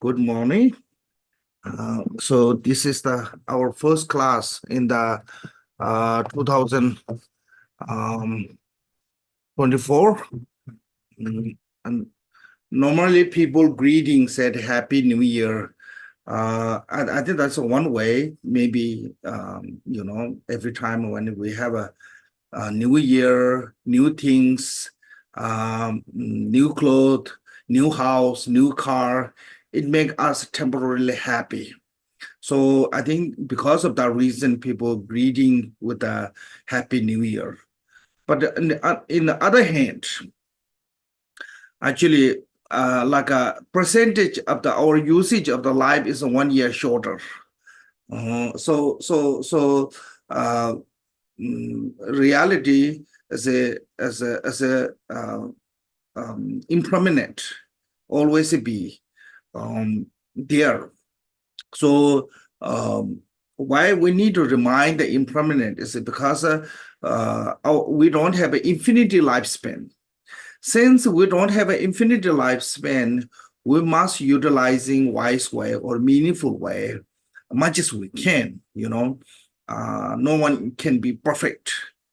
Good morning. So this is our first class in the 2024. And normally people greeting said Happy New Year. I think that's one way. Maybe every time when we have a new year, new things, new clothes, new house, new car, it makes us temporarily happy. So I think because of that reason, people greeting with a Happy New Year. But in the other hand, actually, like a percentage of our usage of the life is 1 year shorter. So uh, reality as a impermanent, always be there. So why we need to remind the impermanent is because we don't have an infinity lifespan. Since we don't have an infinity lifespan, we must utilizing wise way or meaningful way, much as we can. No one can be perfect.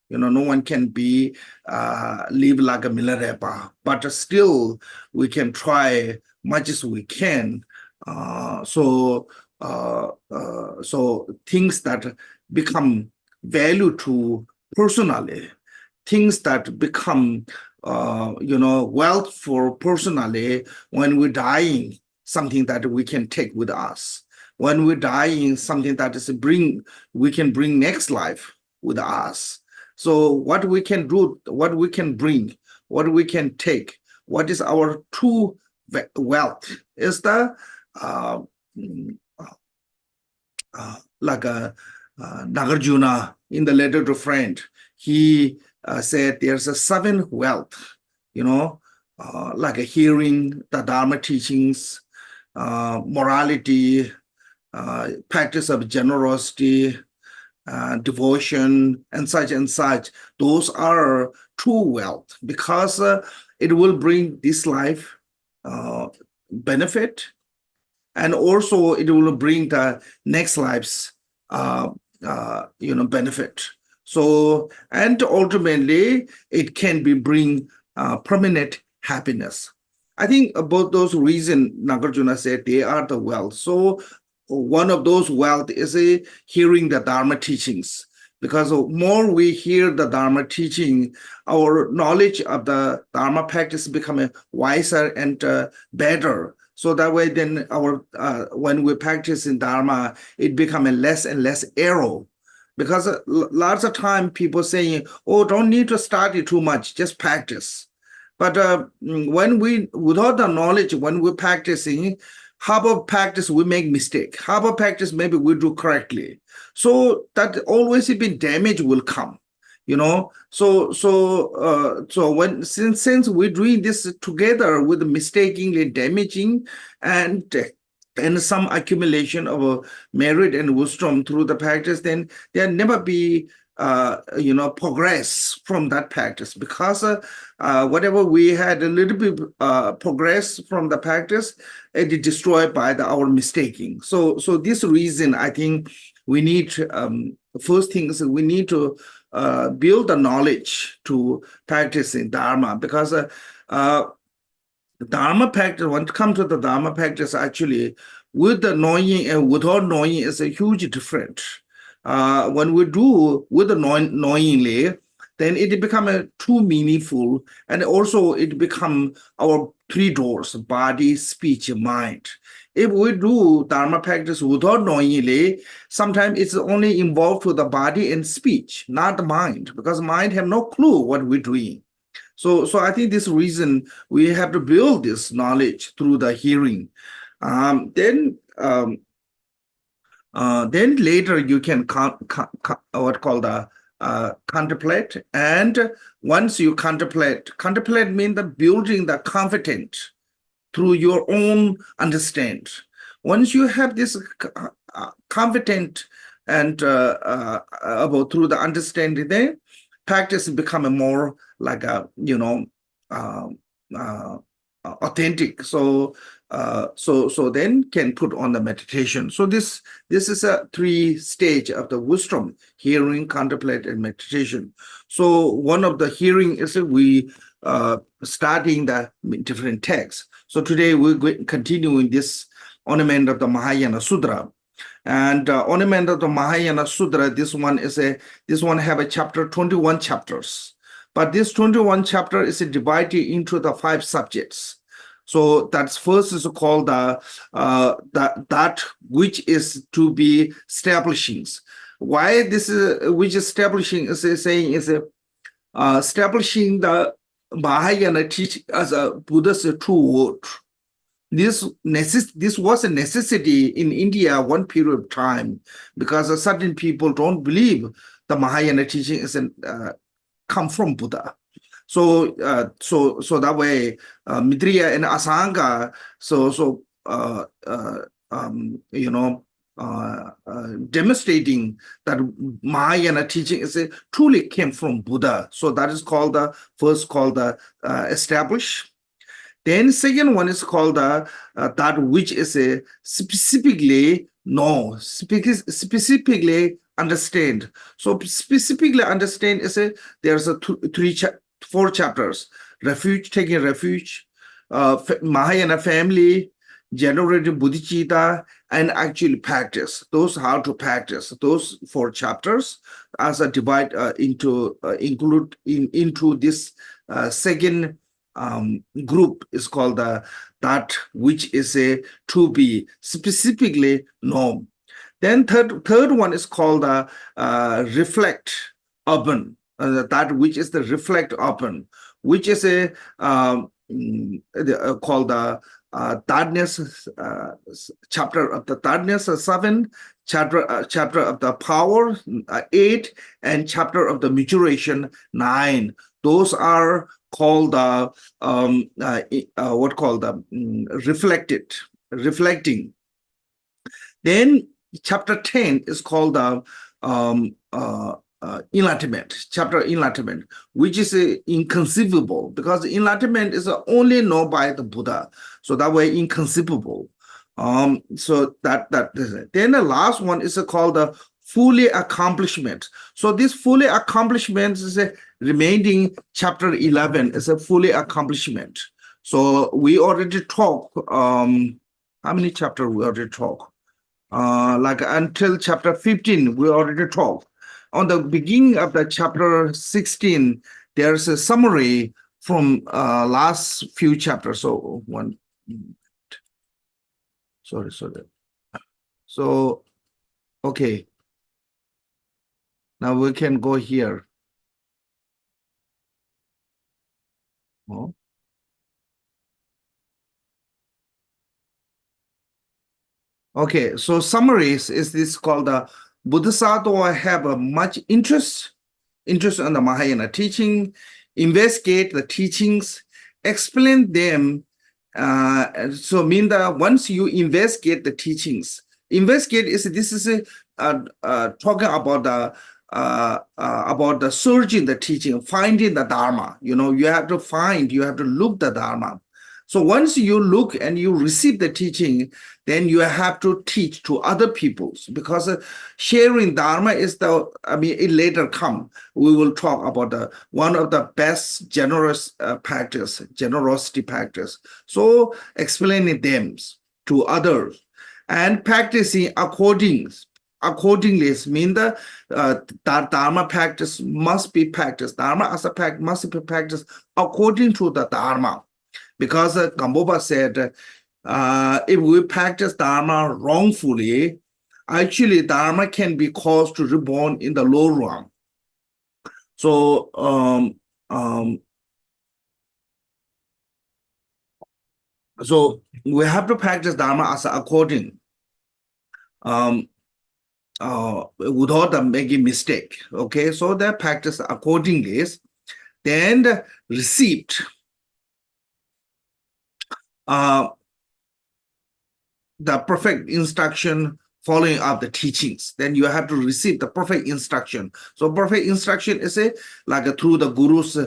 No one can be live like a Milarepa, but still we can try much as we can. So things that become value to personally, things that become wealth for personally when we're dying, something that we can take with us. When we're dying, something that we can bring next life with us. So what we can do, what we can bring, what we can take, what is our true wealth is the like Nagarjuna in the letter to friend, he said there's a 7 wealth, like a hearing the Dharma teachings, morality, practice of generosity, devotion, and such and such. Those are true wealth because it will bring this life benefit, and also it will bring the next life's benefit. So, and ultimately it can be bring permanent happiness. I think about those reasons Nagarjuna said they are the wealth. So one of those wealth is hearing the Dharma teachings, because the more we hear the Dharma teaching, our knowledge of the Dharma practice become wiser and better. So that way, then our when we practice in Dharma, it becomes less and less error. Because lots of time people saying, "Oh, don't need to study too much, just practice." But when without the knowledge, when we're practicing, half of practice we make mistake. Half of practice maybe we do correctly. So that always been damage will come. So when since we're doing this together with mistakenly damaging and some accumulation of merit and wisdom through the practice, then there never be progress from that practice, because whatever we had a little bit progress from the practice, it is destroyed by our mistaking. So this reason, I think we need first things we need to build the knowledge to practice in Dharma, because Dharma practice, when it comes to the Dharma practice, actually, with the knowing and without knowing is a huge difference. When we do with the knowingly, then it become too meaningful, and also it become our 3 doors: body, speech, mind. If we do Dharma practice without knowingly, sometimes it's only involved with the body and speech, not the mind, because mind have no clue what we're doing. So I think this reason we have to build this knowledge through the hearing. Then later you can what called the contemplate. And once you contemplate means the building the confidence through your own understand. Once you have this confident and about through the understanding, then practice become a more like a authentic. So So then can put on the meditation. So this is a 3 stage of the wisdom: hearing, contemplate, and meditation. So one of the hearing is that we studying the different texts. So today we're continuing this ornament of the Mahayana Sutra. And ornament of the Mahayana Sutra, this one have a chapter, 21 chapters. But this 21 chapter is divided into the 5 subjects. So that's first is called that which is to be establishing. Why this is which establishing is saying is establishing the Mahayana teaching as a Buddha's true word. This was a necessity in India one period of time, because certain people don't believe the Mahayana teaching is come from Buddha. So that way, Mitriya and Asanga, demonstrating that Mahayana teaching is truly came from Buddha. So that is called the first called the establish. Then second one is called that which is specifically know, specifically understand. So specifically understand is there's 4 chapters: refuge, taking refuge, Mahayana family, generating bodhicitta, and actually practice. Those how to practice. Those 4 chapters as a divide include into this second group is called that which is to be specifically known. Then third one is called reflect urban, that which is the reflect urban, which is called the thirdness chapter of the thirdness 7, chapter of the power 8, and chapter of the maturation 9. Those are called what called reflecting. Then chapter 10 is called enlightenment, chapter enlightenment, which is inconceivable, because enlightenment is only known by the Buddha. So that way inconceivable. So that then the last one is called the fully accomplishment. So this fully accomplishment is a remaining chapter 11 is a fully accomplishment. So we already talk how many chapters we already talk? Like until chapter 15 we already talk. On the beginning of the chapter 16 there's a summary from last few chapters. So one sorry. So okay, now we can go here. Oh. Okay, so summaries is this called the Bodhisattva have a much interest in the Mahayana teaching, investigate the teachings, explain them. So mean that once you investigate the teachings, investigate is this is talking about the surge in the teaching, finding the Dharma. You know, you have to look the Dharma. So once you look and you receive the teaching, then you have to teach to other peoples, because sharing Dharma is it later come. We will talk about one of the best generosity practice. So explaining them to others and practicing accordingly mean that Dharma practice must be practiced. Dharma as a practice must be practiced according to the Dharma. Because Gamboba said, if we practice Dharma wrongfully, actually Dharma can be caused to reborn in the low realm. So so we have to practice Dharma as according, without making mistake. Okay, so that practice accordingly, then received. The perfect instruction following up the teachings, then you have to receive the perfect instruction. So perfect instruction is through the guru's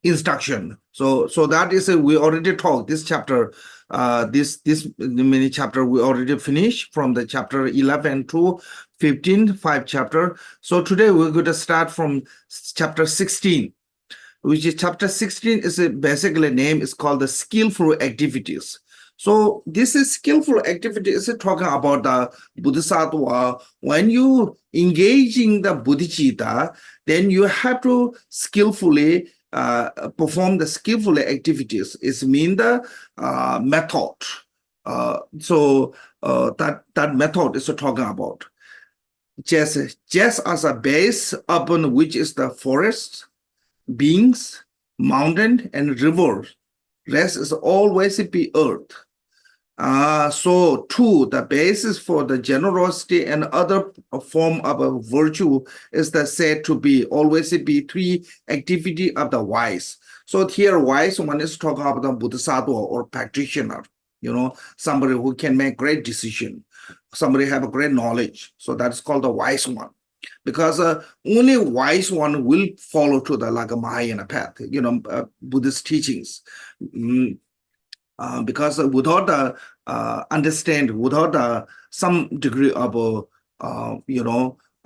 instruction. So that is we already talked this chapter. This mini chapter we already finished from the chapter 11 to 15, 5 chapter. So today we're going to start from chapter 16, which is chapter 16 is basically name is called the skillful activities. So this is skillful activity is talking about the bodhisattva. When you engage in the bodhicitta, then you have to skillfully perform the skillful activities. It mean the method. That method is talking about. Just as a base upon which is the forest, beings, mountain, and rivers. Rest is always be earth. So too, the basis for the generosity and other form of a virtue is the said to be always be three activity of the wise. So here, wise one is talking about the bodhisattva or practitioner. Somebody who can make great decision. Somebody have a great knowledge. So that's called the wise one. Because only wise one will follow to the like a Mahayana path, Buddhist teachings. Because without the without some degree of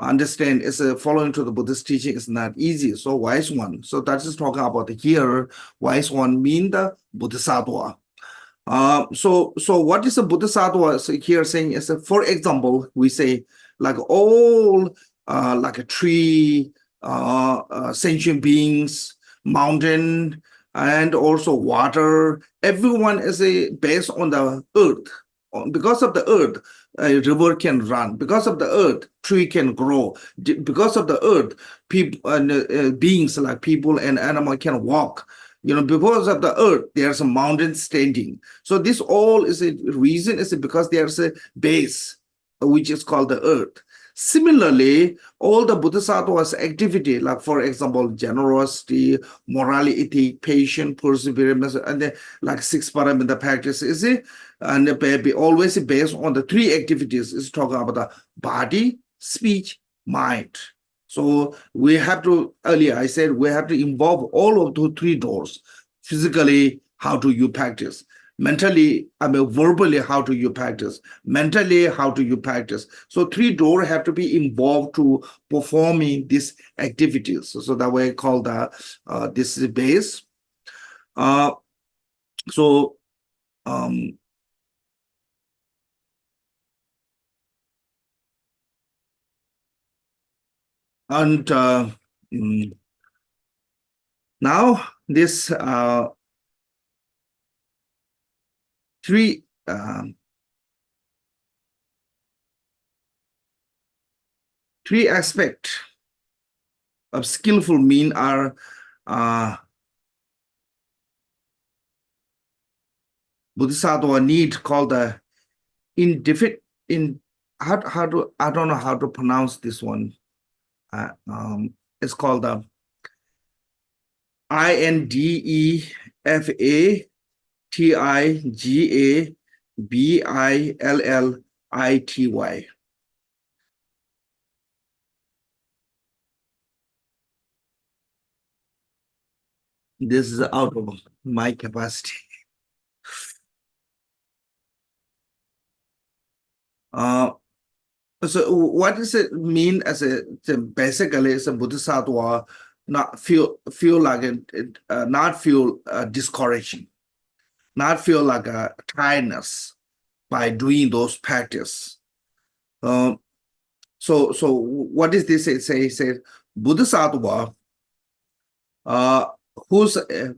understand is following to the Buddhist teaching is not easy. So wise one. So that is talking about here. Wise one mean the bodhisattva. So what is a bodhisattva? So here saying is for example, we say like all like a tree, sentient beings, mountain, and also water. Everyone is based on the earth. Because of the earth, a river can run. Because of the earth, tree can grow. Because of the earth, people and beings like people and animal can walk. Because of the earth, there's a mountain standing. So this all is a reason is because there's a base, which is called the earth. Similarly, all the bodhisattva's activity, like for example, generosity, morality, patience, perseverance, and then like 6 paramita practice is it, and always based on the 3 activities. Is talking about the body, speech, mind. So we have to, earlier I said, we have to involve all of the 3 doors. Physically, how do you practice? Mentally, verbally, how do you practice? Mentally, how do you practice? So 3 doors have to be involved to performing these activities. So that way I call the this is base. And now this 3 3 aspects of skillful mean are bodhisattva need called the indefinite how to I don't know how to pronounce this one. It's called the INDEFATIGABILLITY. This is out of my capacity. So what does it mean as basically as a bodhisattva not feel like not feel discouraging, not feel like a tiredness by doing those practice. So what does this say? It says bodhisattva whose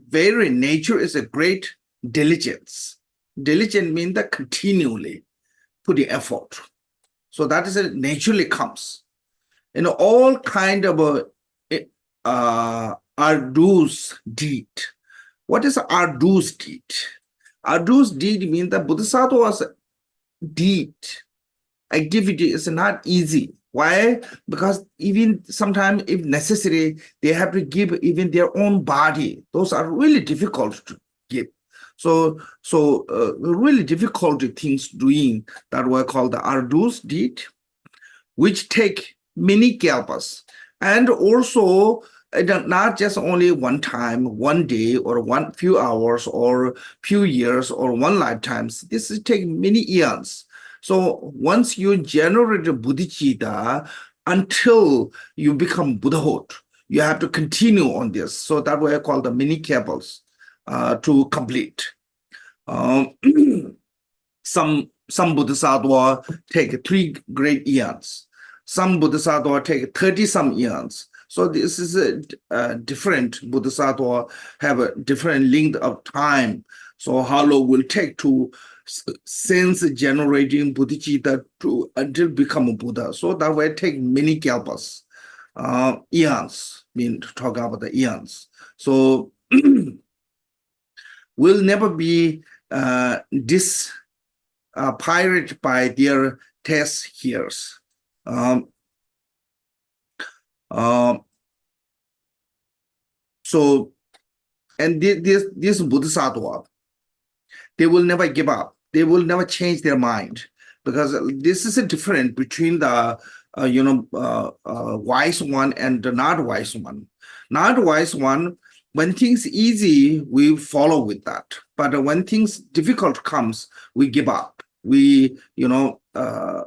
very nature is a great diligence. Diligent means that continually putting effort. So that is naturally comes. All kind of arduous deed. What is arduous deed? Arduous deed means that bodhisattva's deed activity is not easy. Why? Because even sometimes, if necessary, they have to give even their own body. Those are really difficult to give. So really difficult things doing that were called the arduous deed, which take many kalpas. And also, not just only one time, one day, or one few hours, or few years, or one lifetimes. This is take many eons. So once you generate a bodhicitta, until you become Buddhahood, you have to continue on this. So that way I call the mini cables to complete. Um, some bodhisattva take 3 great eons. Some bodhisattva take 30 some eons. So this is a different bodhisattva have a different length of time. So how long will take to sense generating bodhicitta to until become a Buddha. So that way take many kalpas, eons, mean to talk about the eons. So will never be pirated by their test years. So, and this bodhisattva, they will never give up. They will never change their mind, because this is a difference between the wise one and the not wise one. Not wise one, when things easy, we follow with that. But when things difficult comes, we give up. We,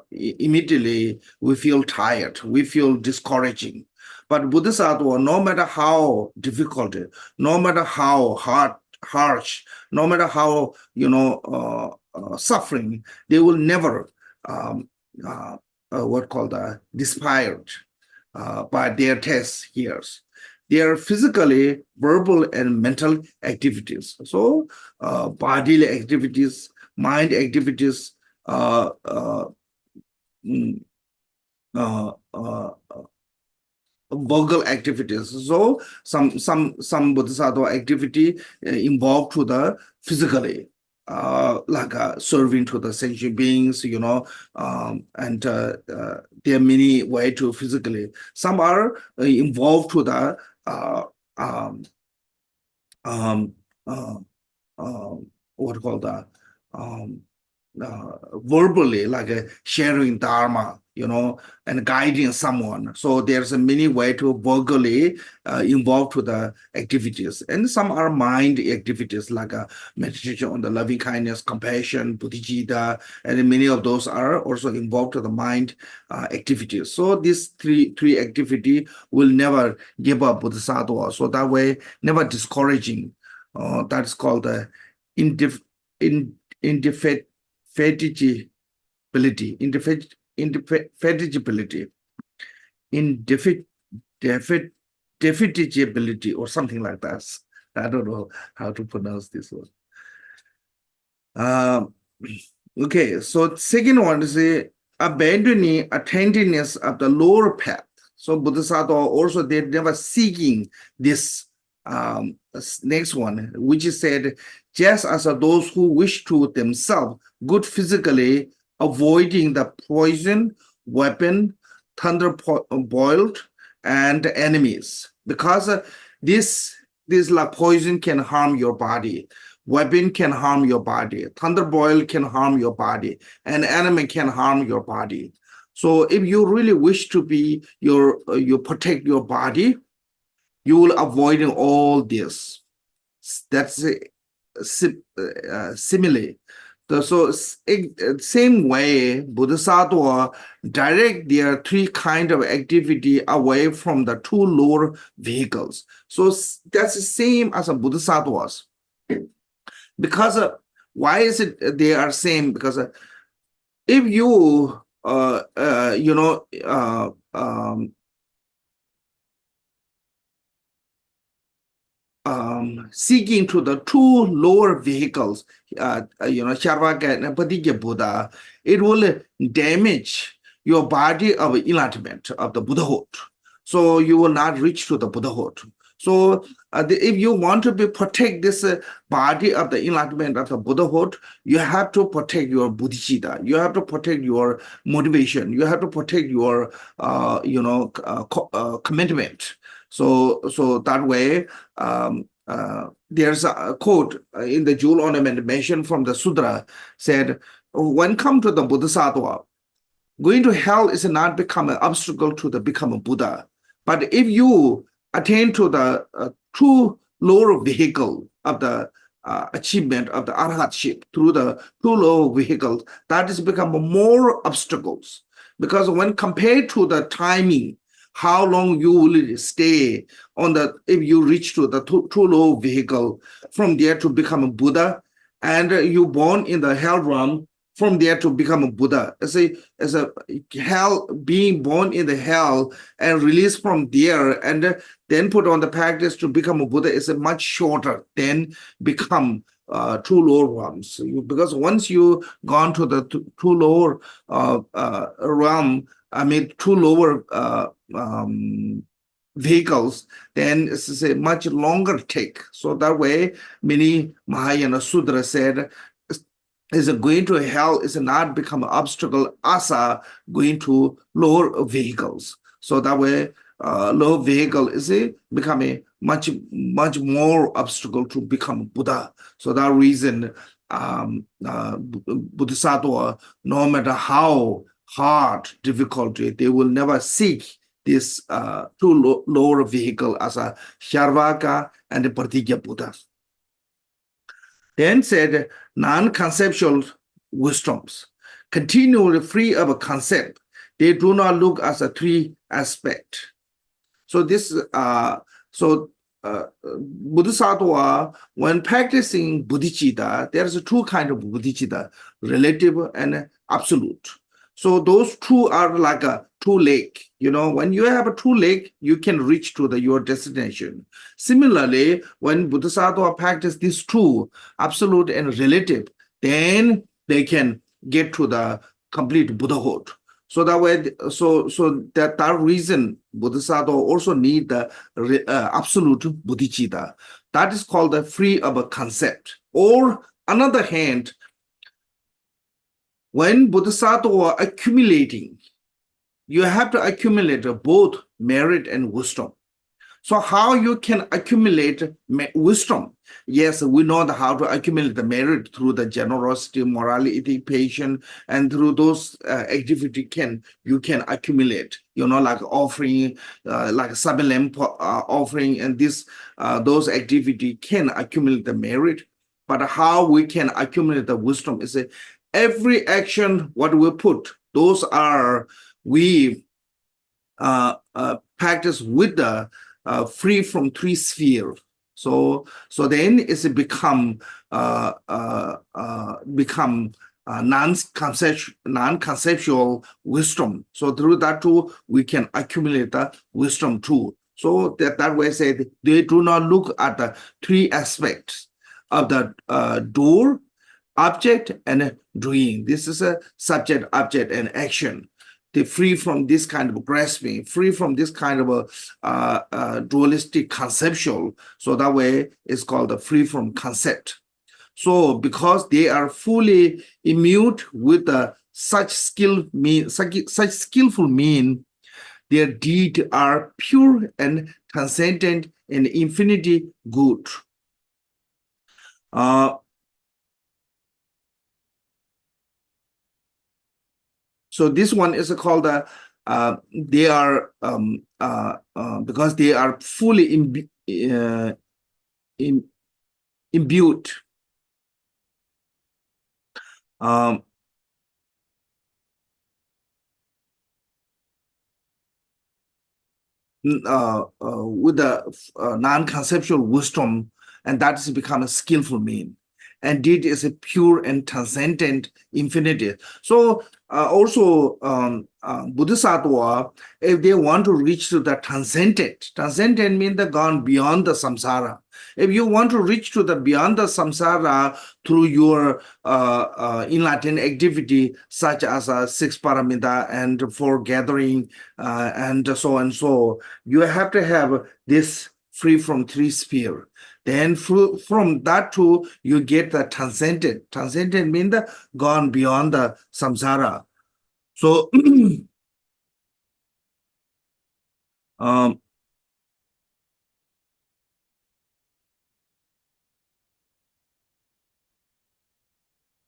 immediately we feel tired. We feel discouraging. But Bodhisattva, no matter how difficult, no matter how harsh, no matter how suffering, they will never what called inspired by their tests here. They are physically, verbal, and mental activities. So bodily activities, mind activities, vocal activities. So some bodhisattva activity involved to the physically, like serving to the sentient beings, and there are many ways to physically. Some are involved to the what called the verbally, like sharing dharma, and guiding someone. So there's a many way to verbally involve to the activities, and some are mind activities, like meditation on the loving kindness, compassion, bodhicitta, and many of those are also involved to the mind activities. So these three activity will never give up bodhisattva. So that way, never discouraging. That's called the indefatigability, indefatigability, or something like that. I don't know how to pronounce this one. Okay, so second one is abandoning attentiveness of the lower path. So Bodhisattva also, they never seeking this next one, which is said, just as those who wish to themselves good physically, avoiding the poison, weapon, thunder boiled, and enemies, because this like poison can harm your body, weapon can harm your body, thunder boil can harm your body, and enemy can harm your body. So if you really wish to be you protect your body, you will avoid all this. That's simile. So same way, Bodhisattva direct their 3 kind of activity away from the 2 lower vehicles. So that's the same as a Bodhisattvas. Because why is it they are same? Because if you seeking to the 2 lower vehicles, Charvaka and Paticca Buddha, it will damage your body of enlightenment of the Buddhahood. So you will not reach to the Buddhahood. So if you want to protect this body of the enlightenment of the Buddhahood, you have to protect your bodhicitta. You have to protect your motivation. You have to protect your commitment. So that way, there's a quote in the Jewel Ornament mentioned from the Sutra, said, when come to the Bodhisattva, Going to hell is not become an obstacle to the become a Buddha. But if you attain to the true lower vehicle of the achievement of the arhatship through the true lower vehicles, that is become more obstacles. Because when compared to the timing, how long you will stay on the, if you reach to the true lower vehicle, from there to become a Buddha, and you born in the hell realm, from there to become a Buddha. As a hell, being born in the hell and released from there, and then put on the practice to become a Buddha is a much shorter than become true lower realms. Because once you gone to the true lower realm, I mean true lower vehicles, then it's a much longer take. So that way, many Mahayana Sutra said, is going to hell is not become an obstacle as going to lower vehicles. So that way, low vehicle is becoming much more obstacle to become Buddha. So that reason, Bodhisattva, no matter how hard difficulty, they will never seek this lower vehicle as a Charvaka and a Pratigya Buddhas. Then said non-conceptual wisdoms, continually free of a concept. They do not look as a three aspect. So this, Bodhisattva, when practicing bodhicitta, there's two kinds of bodhicitta, relative and absolute. So those two are like a two lake. When you have a two lake, you can reach to your destination. Similarly, when Bodhisattva practice these two, absolute and relative, then they can get to the complete Buddhahood. So that way, that reason, Bodhisattva also need the absolute bodhicitta. That is called the free of a concept. Or another hand, when Bodhisattva accumulating, you have to accumulate both merit and wisdom. So how you can accumulate wisdom? Yes, we know how to accumulate the merit through the generosity, morality, patience, and through those activity you can accumulate. Like offering, like 7 lamp offering, and those activity can accumulate the merit. But how we can accumulate the wisdom is every action what we put. Those are we practice with the free from three spheres. So then it's become non-conceptual wisdom. So through that too, we can accumulate the wisdom too. So that way said, they do not look at the three aspects of the door, object, and doing. This is a subject, object, and action. They free from this kind of grasping, free from this kind of dualistic conceptual. So that way it's called the free from concept. So because they are fully immune with such skillful mean, their deeds are pure and transcendent and infinity good. So this one is called they are because they are fully imbued. With the non-conceptual wisdom, and that is become a skillful mean. And it is a pure and transcendent infinity. So also Bodhisattva, if they want to reach to the transcendent means the gone beyond the samsara. If you want to reach to the beyond the samsara through your enlightened activity, such as 6 paramita and foregathering and so, you have to have this free from three sphere. Then from that too, you get the transcendent. Transcendent means the gone beyond the samsara. So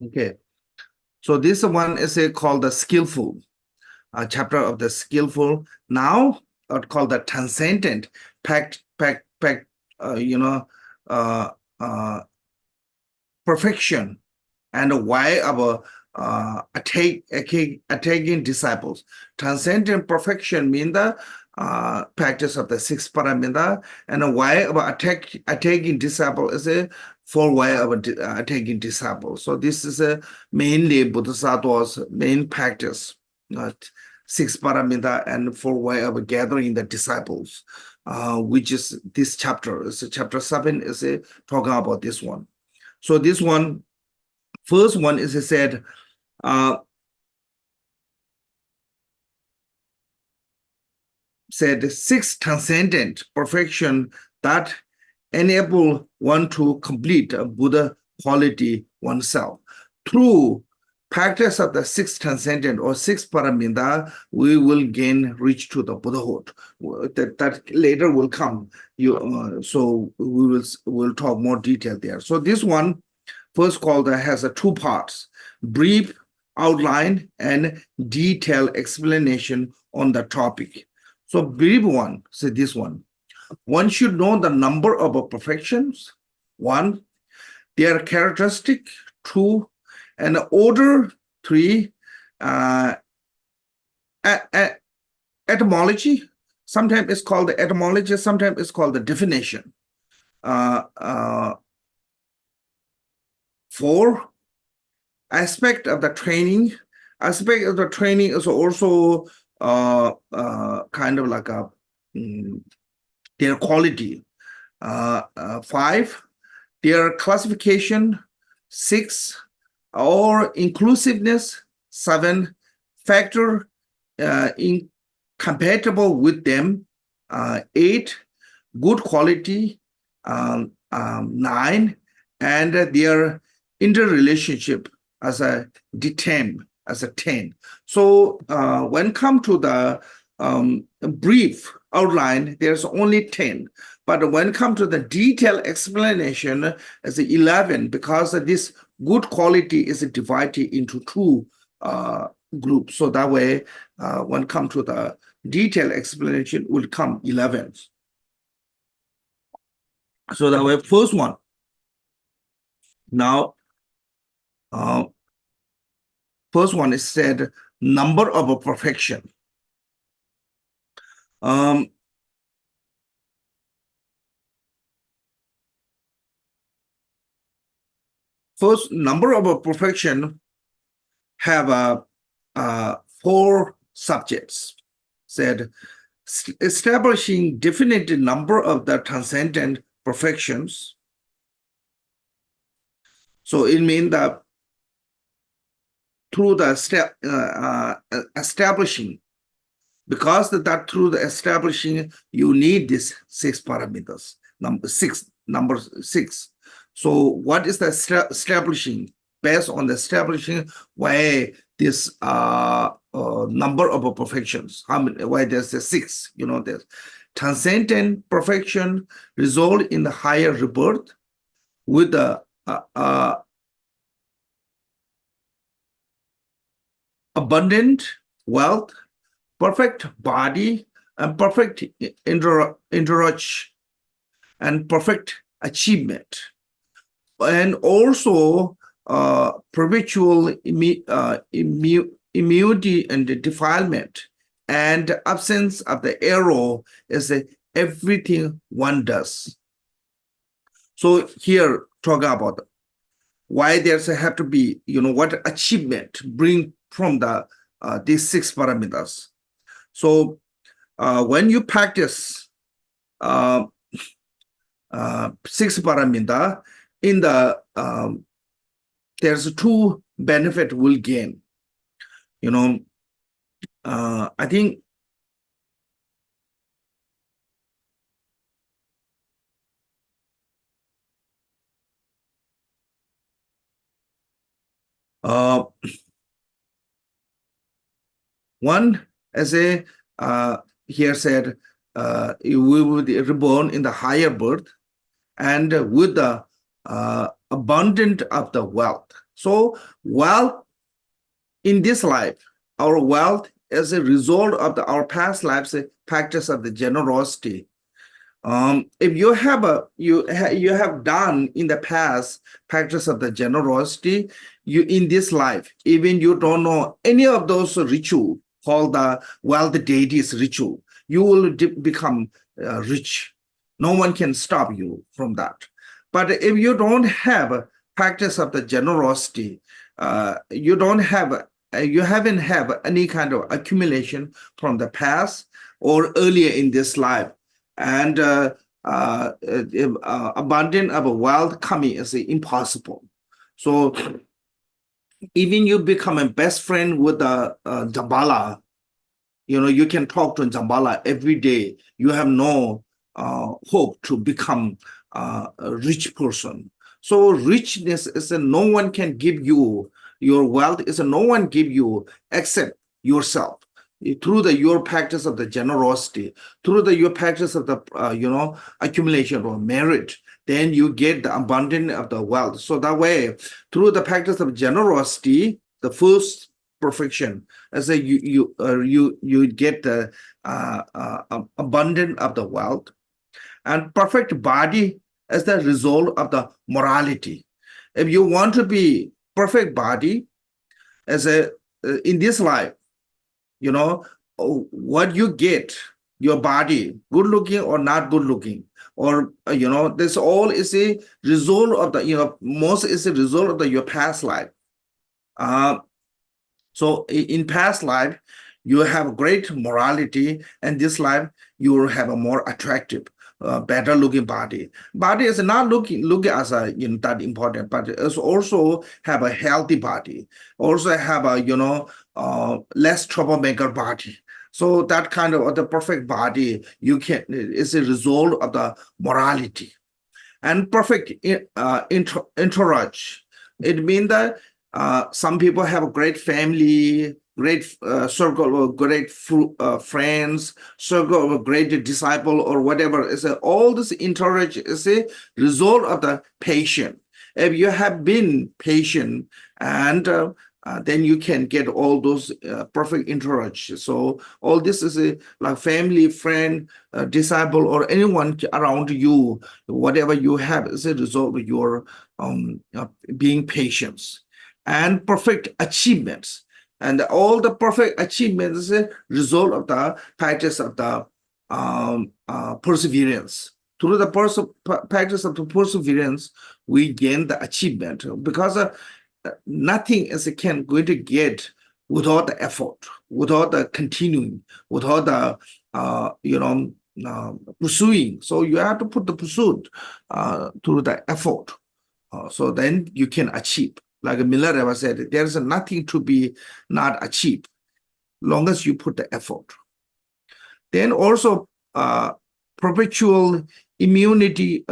okay. So this one is called the skillful. chapter of the skillful. Now, called the transcendent uh, uh, perfection, and why our attacking disciples. Transcendent perfection mean the practice of the six paramita, and why our attacking disciple is a for why our attacking disciple. So this is a mainly Bodhisattva's main practice, six paramita, and for why our gathering the disciples, which is this chapter. So chapter 7 is talking about this one. So this one, first one is said, six transcendent perfection that enable one to complete a Buddha quality oneself. Through practice of the six transcendent or six paramita, we will gain reach to the Buddhahood. That later will come. So we'll talk more detail there. So this one, first called, has two parts: brief outline and detailed explanation on the topic. So brief one, say this one. One should know the number of perfections, one, their characteristic, two, and order, three, etymology. Sometimes it's called the etymology, sometimes it's called the definition. Four, aspect of the training. Aspect of the training is also kind of like their quality. Five, their classification. Six, or inclusiveness. Seven, factor incompatible with them. Eight, good quality. Nine, and their interrelationship as a D10, as a 10. So when come to the brief outline, there's only 10. But when come to the detailed explanation, it's 11, because this good quality is divided into two groups. So that way, when come to the detailed explanation, will come 11. So that way, first one. Now, first one is said number of perfection. First, number of perfection have four subjects. Said establishing definite number of the transcendent perfections. So it means that through the establishing, because that through the establishing, you need these six parameters. Number six. So what is the establishing? Based on the establishing, why this number of perfections? How many? Why there's a six? There's transcendent perfection result in the higher rebirth with the abundant wealth, perfect body, and perfect entourage, and perfect achievement, and also perpetual immunity and defilement, and absence of the error is everything one does. So here, talk about why there's have to be, what achievement bring from the these six parameters. So when you practice six paramita, in the there's two benefit will gain. I think one, as here said, we will be reborn in the higher birth and with the abundant of the wealth. So wealth in this life, our wealth as a result of our past lives practice of the generosity. If you have you have done in the past practice of the generosity, you in this life, even you don't know any of those ritual called the wealth deities ritual, you will become rich. No one can stop you from that. But if you don't have a practice of the generosity, you don't have you haven't have any kind of accumulation from the past or earlier in this life, and abundance of wealth coming is impossible. So even you become a best friend with the Jambala, you can talk to Jambala every day. You have no hope to become a rich person. So richness is no one can give you. Your wealth is no one give you except yourself through your practice of the generosity, through your practice of the accumulation or merit. Then you get the abundance of the wealth. So that way, through the practice of generosity, the first perfection, as a you get the abundance of the wealth, and perfect body as the result of the morality. If you want to be perfect body as a in this life, what you get, your body, good looking or not good looking, or this all is a result of the most is a result of your past life. So in past life, you have great morality, and this life you will have a more attractive, better looking body. Body is not look as a that important, but it's also have a healthy body, also have a less troublemaker body. So that kind of the perfect body you can is a result of the morality. And perfect entourage. It means that some people have a great family, great circle of great friends, circle of great disciple or whatever. It's all this entourage is a result of the patient. If you have been patient, and then you can get all those perfect entourage. So all this is like family, friend, disciple, or anyone around you. Whatever you have is a result of your being patient. And perfect achievements. And all the perfect achievements is a result of the practice of the perseverance. Through the practice of the perseverance, we gain the achievement, because nothing is going to get without the effort, without the continuing, without the pursuing. So you have to put the pursuit through the effort. So then you can achieve. Like Miller ever said, there is nothing to be not achieved, long as you put the effort. Then also perpetual immunity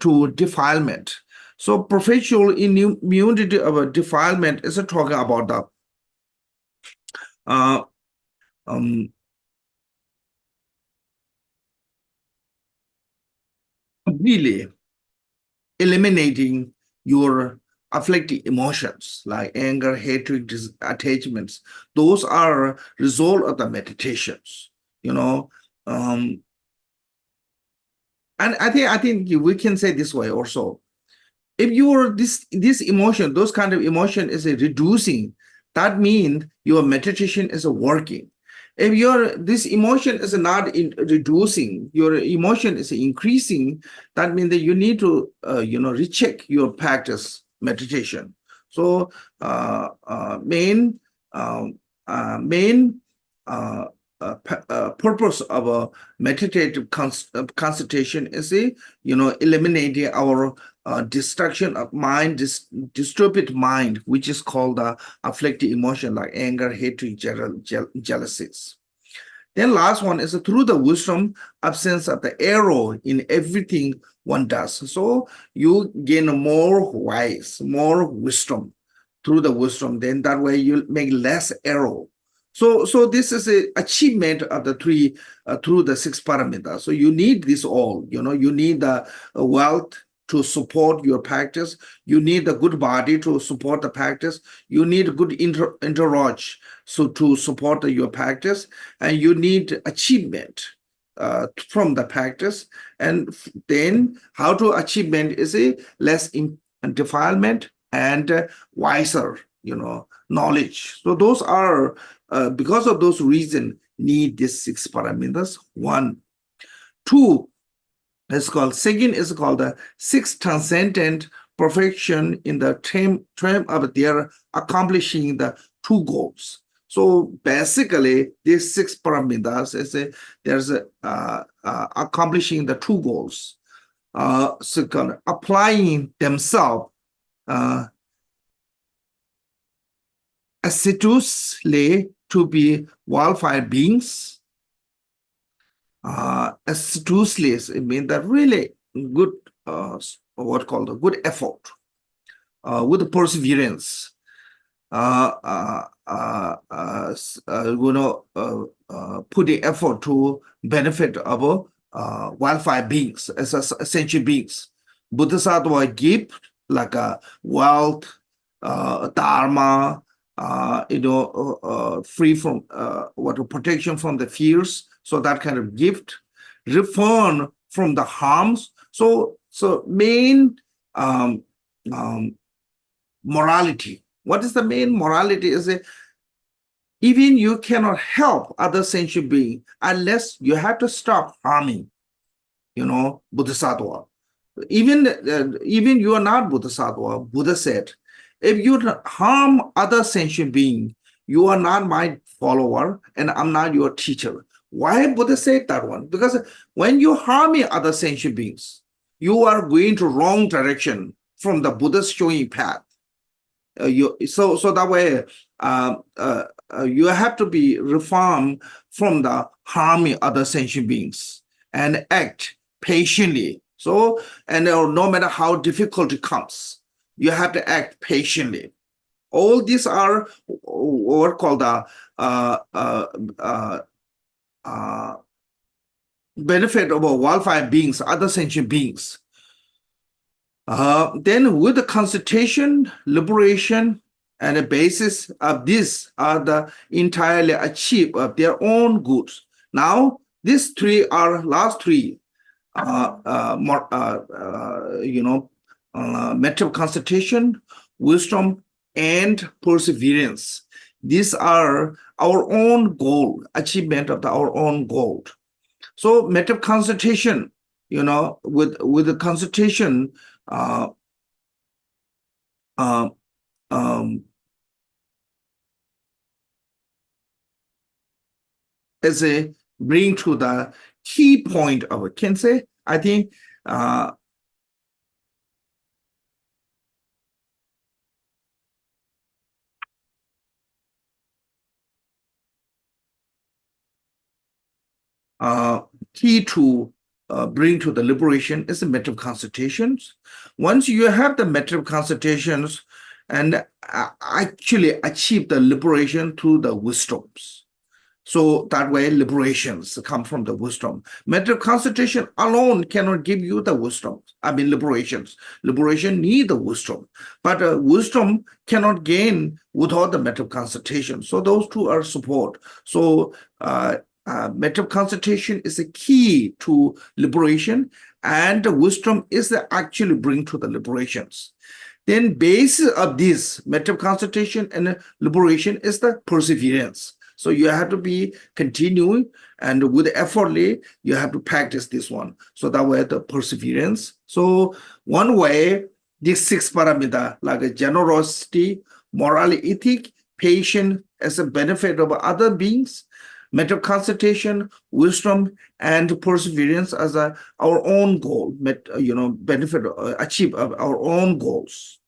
to defilement. So perpetual immunity of defilement is talking about the really eliminating your afflicting emotions like anger, hatred, attachments. Those are result of the meditations, and I think we can say this way also. If your this emotion, those kind of emotion is reducing, that means your meditation is working. If this emotion is not reducing, your emotion is increasing, that means that you need to recheck your practice meditation. So main purpose of a meditative concentration is eliminating our destruction of mind, disturbed mind, which is called the afflictive emotion like anger, hatred, jealousies. Then last one is through the wisdom, absence of the error in everything one does. So you gain more wise, more wisdom through the wisdom. Then that way you make less error. So this is an achievement of the through the six parameters. So you need this all. You need the wealth to support your practice. You need a good body to support the practice. You need good entourage so to support your practice, and you need achievement from the practice. And then how to achievement is a less in defilement and wiser, knowledge. So those are because of those reasons need these 6 parameters. 1, 2 is called, second is called the 6 transcendent perfection in the term of their accomplishing the 2 goals. So basically, these 6 parameters is there's accomplishing the 2 goals. So called applying themselves assiduously to be wildfire beings. Assiduously, it means that really good, what called a good effort, with perseverance. Put the effort to benefit our wildfire beings as sentient beings. Bodhisattva give like a wealth, dharma, free from protection from the fears. So that kind of gift, refrain from the harms. So main morality. What is the main morality? Is even you cannot help other sentient beings unless you have to stop harming, Bodhisattva. Even you are not Bodhisattva. Buddha said, if you harm other sentient being, you are not my follower and I'm not your teacher. Why Buddha said that one? Because when you harm other sentient beings, you are going to wrong direction from the Buddha's showing path. So that way, you have to be reformed from the harming other sentient beings and act patiently. So, and no matter how difficult it comes, you have to act patiently. All these are what called the benefit of wildfire beings, other sentient beings. Then with the concentration, liberation, and the basis of this are the entirely achieve of their own goods. Now, these 3 are last 3, method of concentration, wisdom, and perseverance. These are our own goal, achievement of our own goal. So method of concentration, with the concentration, as a bring to the key point of it. Can say, I think key to bring to the liberation is the method of consultations. Once you have the method of consultations and actually achieve the liberation through the wisdoms. So that way liberations come from the wisdom. Method of consultation alone cannot give you the wisdom. Liberations. Liberation need the wisdom. But wisdom cannot gain without the method of consultation. So those 2 are support. So method of consultation is a key to liberation, and wisdom is the actually bring to the liberations. Then basis of this method of consultation and liberation is the perseverance. So you have to be continuing, and with effortly, you have to practice this one. So that way the perseverance. So one way, these 6 parameters like generosity, morality, ethic, patience as a benefit of other beings, method of consultation, wisdom, and perseverance as our own goal, benefit, achieve our own goals.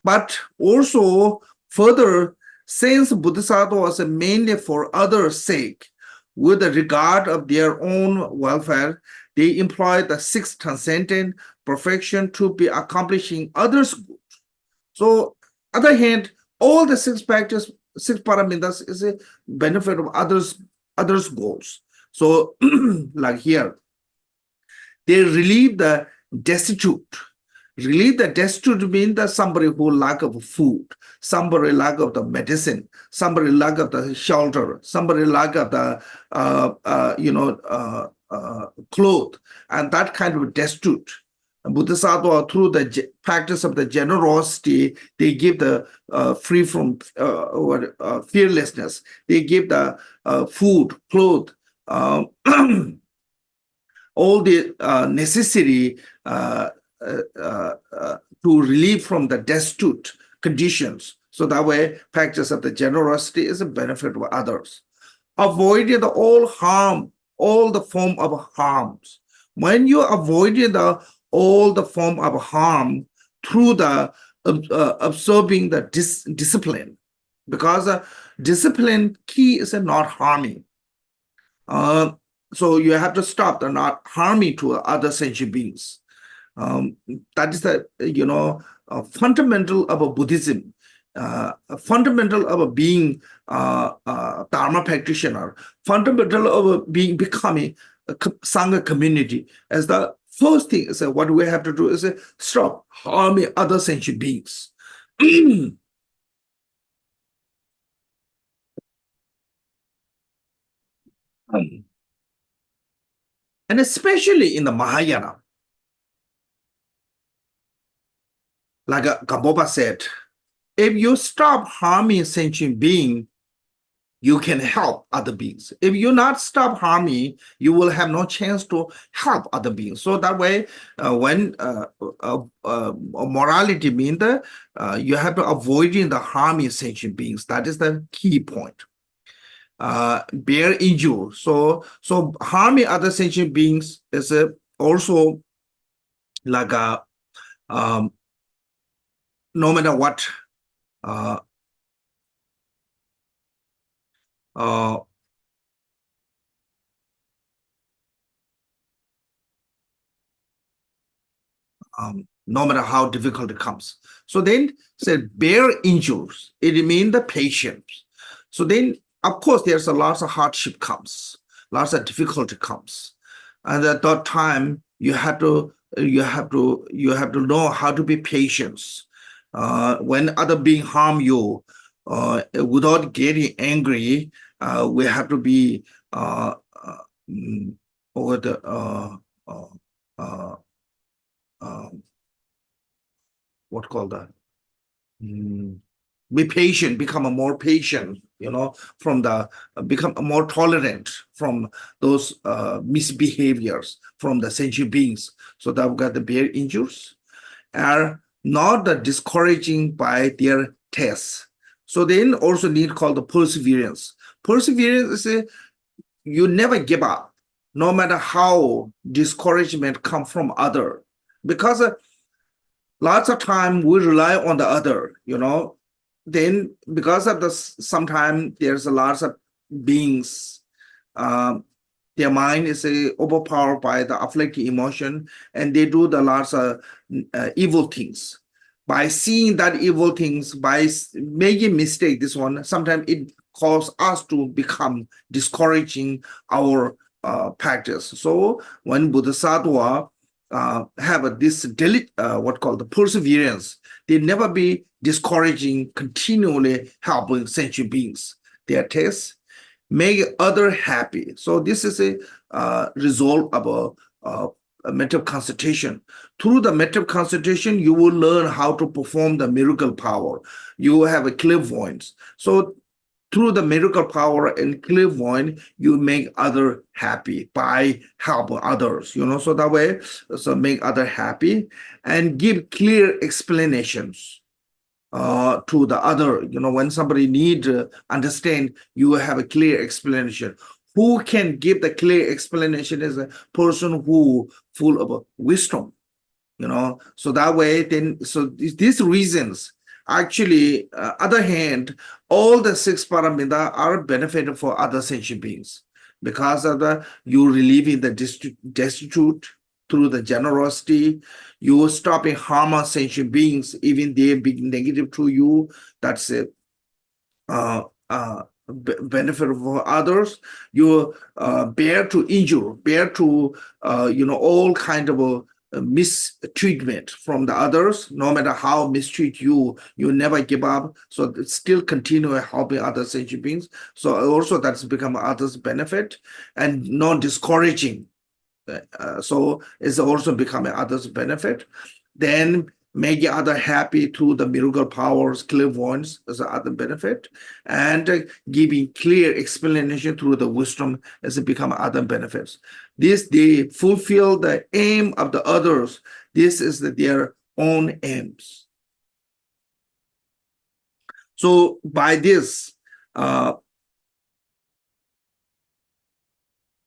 But also further, since Bodhisattva was mainly for others' sake, with the regard of their own welfare, they employ the 6 transcendent perfection to be accomplishing others' good. So, other hand, all the 6 factors, 6 parameters is a benefit of others' goals. So, like here, they relieve the destitute Relieve the destitute means that somebody who lack of food, somebody lack of the medicine, somebody lack of the shelter, somebody lack of the cloth, and that kind of destitute. Bodhisattva, through the practice of the generosity, they give the free from fearlessness. They give the food, clothes, all the necessary to relieve from the destitute conditions. So that way, practice of the generosity is a benefit to others. Avoiding all harm, all the form of harms. When you avoid all the form of harm through the observing the discipline, because discipline key is not harming. So you have to stop the not harming to other sentient beings. That is the fundamental of a Buddhism, fundamental of a being Dharma practitioner, fundamental of a being becoming a Sangha community. As the first thing is what we have to do is stop harming other sentient beings. And especially in the Mahayana, like Gampopa said, if you stop harming sentient being, you can help other beings. If you not stop harming, you will have no chance to help other beings. So that way, when morality means that you have to avoiding the harming sentient beings. That is the key point. Bear injury. So harming other sentient beings is also like a no matter what no matter how difficult it comes. So then said bear injuries, it means the patience. So then of course there's a lot of hardship comes, lots of difficulty comes. And at that time you have to know how to be patient. When other being harm you, without getting angry, we have to be over the what called that? Be patient, become a more patient, from the become more tolerant from those misbehaviors from the sentient beings. So that we got the bear injuries are not the discouraging by their tests. So then also need called the perseverance. Perseverance is you never give up, no matter how discouragement come from other, because lots of time we rely on the other, then because of the sometimes there's a lot of beings, their mind is overpowered by the afflicting emotion, and they do the lots of evil things. By seeing that evil things, by making mistake, this one sometimes it causes us to become discouraging our practice. So when Bodhisattva have this what called the perseverance, they never be discouraging, continually helping sentient beings. Their taste make other happy. So this is a result of a mental concentration. Through the mental concentration, you will learn how to perform the miracle power. You will have a clairvoyance. So through the miracle power and clairvoyance, you make other happy by helping others, so that way, so make other happy and give clear explanations to the other. When somebody need understand, you have a clear explanation. Who can give the clear explanation is a person who full of wisdom, so that way then, so these reasons actually, other hand, all the six paramita are benefited for other sentient beings because of the you relieving the destitute through the generosity. You stopping harm sentient beings, even they being negative to you. That's a benefit for others. You bear to injure, bear to all kind of mistreatment from the others. No matter how mistreat you, you never give up. So it still continue helping other sentient beings. So also that's become others' benefit and non-discouraging. So it's also becoming others' benefit. Then making other happy through the miracle powers, clairvoyance is the other benefit, and giving clear explanation through the wisdom as it become other benefits. This they fulfill the aim of the others. This is their own aims. So by this,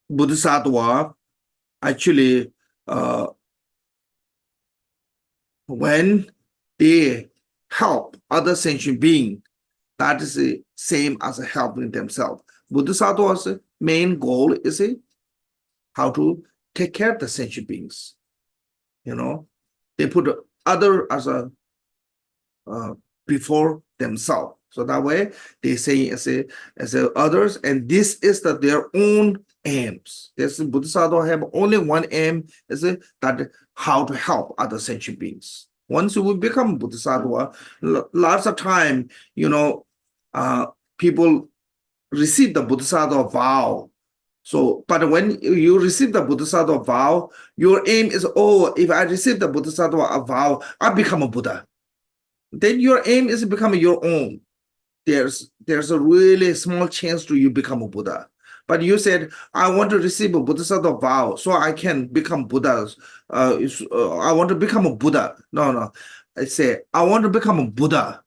Bodhisattva actually when they help other sentient beings, that is the same as helping themselves. Bodhisattva's main goal is how to take care of the sentient beings. They put other as a before themselves. So that way they say as others, and this is their own aims. This Bodhisattva have only one aim, is that how to help other sentient beings. Once you will become Bodhisattva, lots of time, people receive the Bodhisattva vow. So, but when you receive the Bodhisattva vow, your aim is, if I receive the Bodhisattva vow, I become a Buddha. Then your aim is becoming your own. There's a really small chance to you become a Buddha. But you said, I want to receive a Bodhisattva vow so I can become Buddha. I want to become a Buddha. No. I say, I want to become a Buddha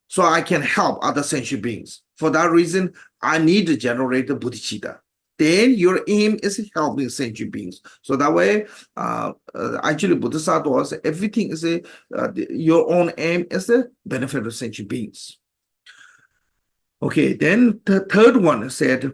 so I can help other sentient beings. For that reason, I need to generate the bodhicitta. Then your aim is helping sentient beings. So that way, actually, Bodhisattva, everything is your own aim is the benefit of sentient beings. Okay, then the third one said,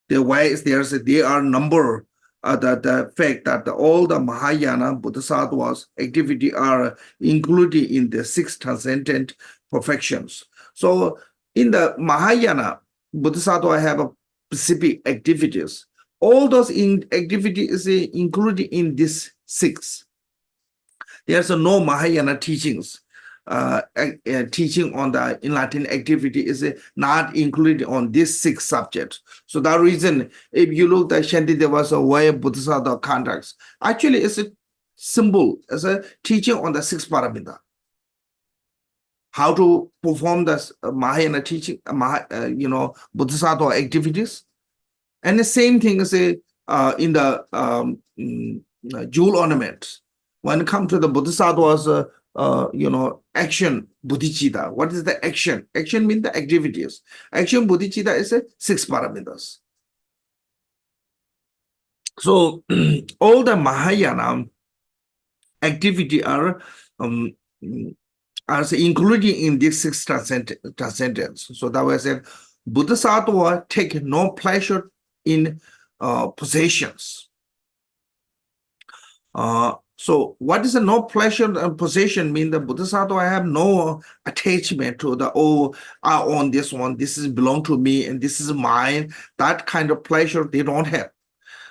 the way is they are number, the fact that all the Mahayana Bodhisattvas activity are included in the six transcendent perfections. So in the Mahayana, Bodhisattva have a specific activities. All those activities is included in this six. There's no Mahayana teachings. Teaching on the enlightened activity is not included on this six subjects. So that reason, if you look at Shantideva's way of Bodhisattva conducts, actually it's a symbol, as a teaching on the six paramita. How to perform the Mahayana teaching, Bodhisattva activities. And the same thing is in the jewel ornament. When it comes to the Bodhisattva's action bodhicitta. What is the action? Action means the activities. Action bodhicitta is six paramitas. So all the Mahayana activity are included in this six transcendence. So that was said, Bodhisattva take no pleasure in possessions. So what is a no pleasure and possession mean? The Bodhisattva have no attachment to the, I own this one, this is belong to me, and this is mine. That kind of pleasure they don't have.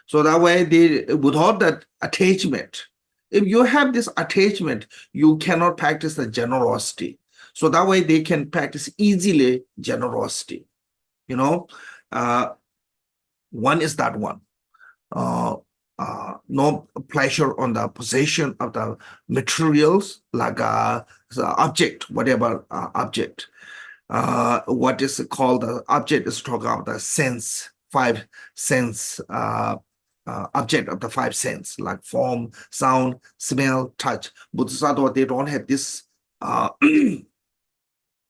So that way they, without that attachment, if you have this attachment, you cannot practice the generosity. So that way they can practice easily generosity. One is that one. No pleasure on the possession of the materials, like the object, whatever object. What is called the object is talking about the sense, five sense object of the five sense, like form, sound, smell, touch. Bodhisattva, they don't have this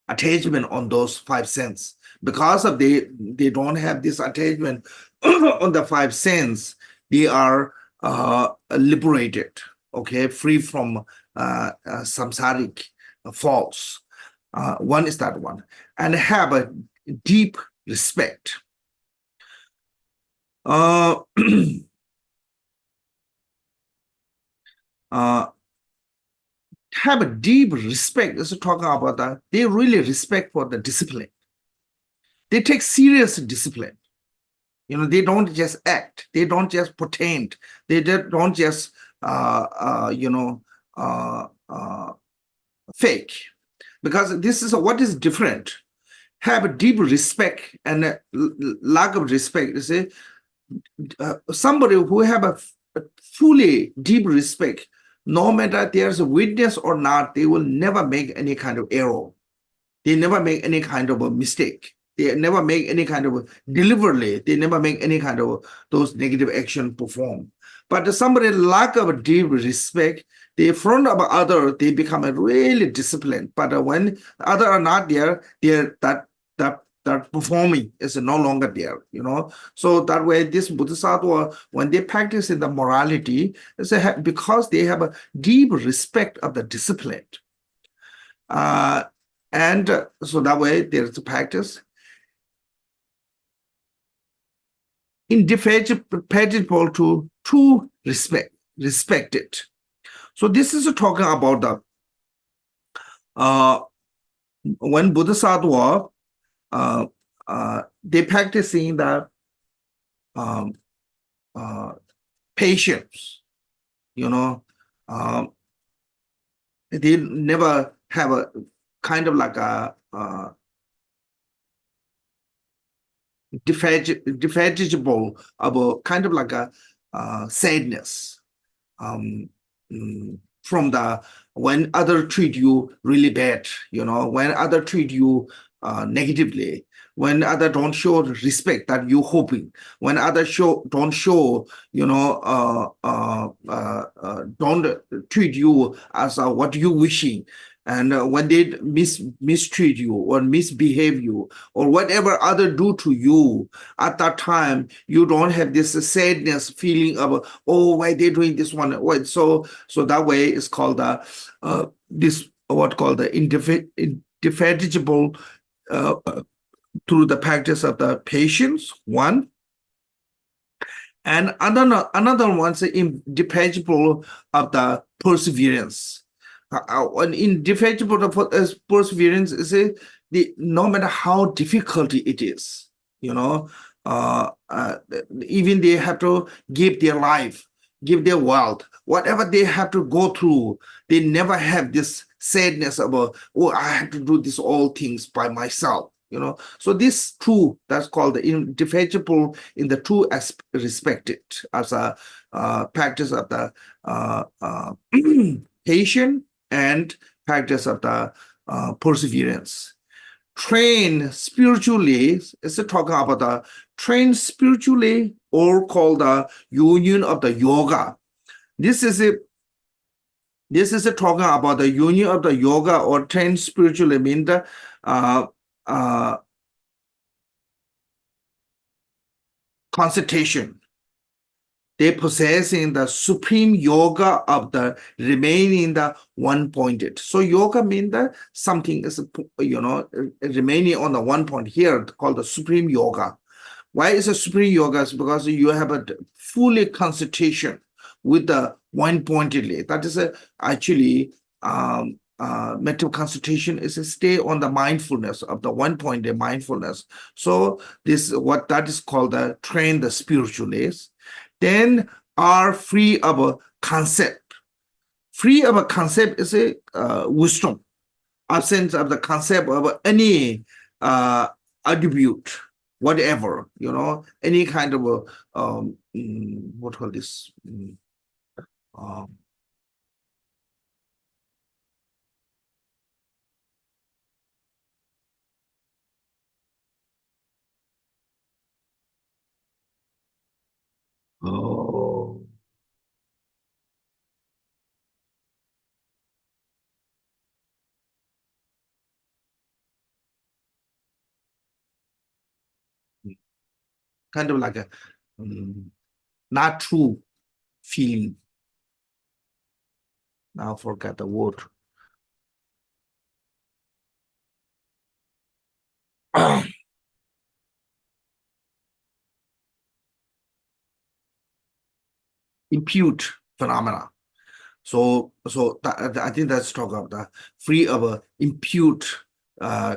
attachment on those five sense. Because of they don't have this attachment on the five sense, they are liberated, okay, free from samsaric faults. One is that one, and have a deep respect. Have a deep respect. Is talking about that. They really respect for the discipline. They take serious discipline. They don't just act. They don't just pretend. They don't just you know, fake, because this is what is different. Have a deep respect and lack of respect. You see, somebody who have a fully deep respect, no matter there's a witness or not, they will never make any kind of error. They never make any kind of a mistake. They never make any kind of deliberately. They never make any kind of those negative action perform. But somebody lack of deep respect, they front of other, they become a really disciplined. But when other are not there, they're that performing is no longer there, you know. So that way, this Bodhisattva, when they practice in the morality, it's because they have a deep respect of the discipline. And so that way there's a practice. Indefatigable to respect it. So this is talking about the when Bodhisattva they practicing the patience, you know, they never have a kind of like a defatigable of a kind of like a sadness from the when other treat you really bad, you know, when other treat you negatively, when other don't show respect that you hoping, when other don't show, you know, don't treat you as what you wishing, and when they mistreat you or misbehave you or whatever other do to you, at that time you don't have this sadness feeling of, oh, why they doing this one, what? So that way it's called this what called the indefatigable through the practice of the patience, one. And another one's indefatigable of the perseverance. An indefatigable perseverance is no matter how difficult it is, you know, even they have to give their life, give their wealth, whatever they have to go through, they never have this sadness about, oh, I have to do this all things by myself, you know. So this two, that's called the indefatigable in the two respected as a practice of the patient and practice of the perseverance. Train spiritually is talking about the train spiritually, or called the union of the yoga. This is talking about the union of the yoga or train spiritually, mean the concentration. They possessing the supreme yoga of the remaining the one pointed. So yoga means that something is, you know, remaining on the one point here called the supreme yoga. Why is a supreme yoga? It's because you have a fully concentration with the one pointedly. That is actually mental concentration is a stay on the mindfulness of the one pointed mindfulness. So this what that is called the train the spiritualists. Then are free of a concept. Free of a concept is a wisdom, absence of the concept of any attribute, whatever, you know, any kind of a what call this? Oh, kind of like a not true feeling. Now I forgot the word. Impute phenomena. So I think that's talk about the free of a impute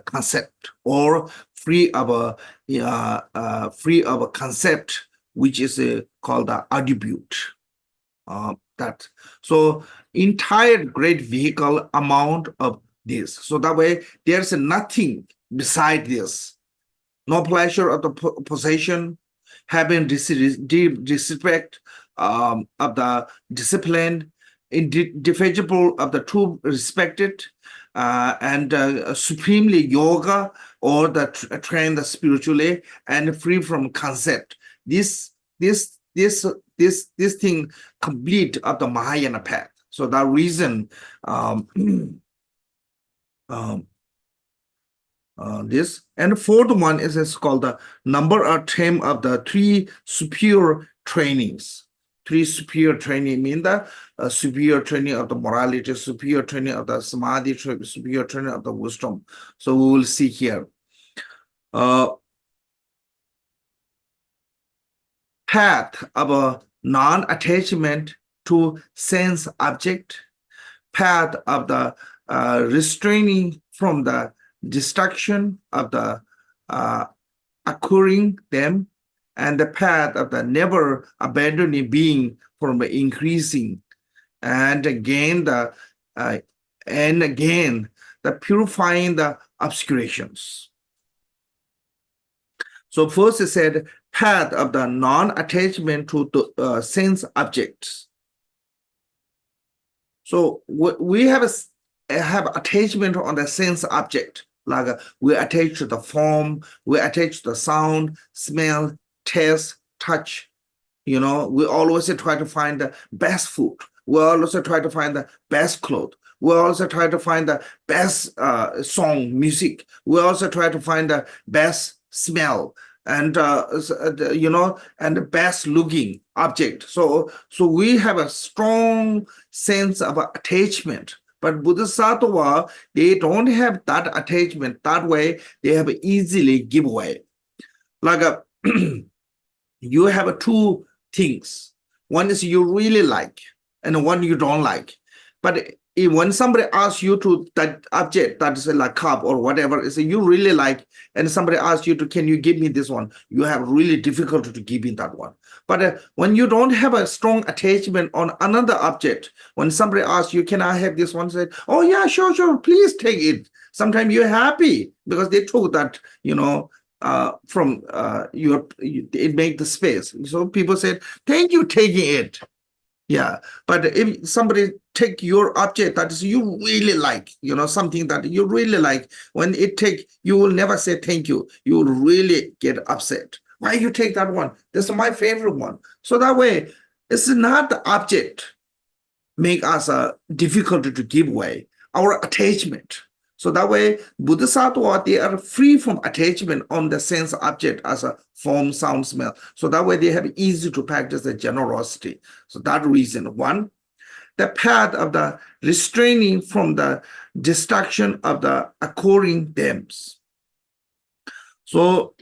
concept, or free of a concept which is called the attribute. that. So entire great vehicle amount of this. So that way there's nothing beside this. No pleasure of the possession, having deep disrespect of the discipline, indefeasible of the true respected, and supremely yoga or the trained spiritually and free from concept. This this thing complete of the Mahayana path. So that reason um, this. And the fourth one is called the number or term of the three superior trainings. Three superior training mean the superior training of the morality, superior training of the samadhi, superior training of the wisdom. So we will see here. Path of a non-attachment to sense object, path of the restraining from the destruction of the occurring them, and the path of the never abandoning being from increasing, and again the purifying the obscurations. So first it said path of the non-attachment to the sense objects. So we have attachment on the sense object, like we attach to the form, we attach to the sound, smell, taste, touch. You know, we always try to find the best food. We also try to find the best clothes. We also try to find the best song, music. We also try to find the best smell and you know, and the best looking object. So we have a strong sense of attachment. But Bodhisattva, they don't have that attachment. That way, they have easily give away. Like you have two things. One is you really like, and one you don't like. But when somebody asks you to that object that is like cup or whatever, is you really like, and somebody asks you to, can you give me this one? You have really difficulty to give in that one. But when you don't have a strong attachment on another object, when somebody asks you, can I have this one? Say, oh yeah, sure, please take it. Sometimes you're happy because they took that, you know, from it make the space. So people said, thank you taking it. Yeah, but if somebody take your object that is you really like, you know, something that you really like, when it take, you will never say thank you. You will really get upset. Why you take that one? This is my favorite one. So that way, it's not the object make us difficult to give away, our attachment. So that way, Bodhisattva, they are free from attachment on the sense object as a form, sound, smell. So that way they have easy to practice the generosity. So that reason, one, the path of the restraining from the destruction of the occurring thems. So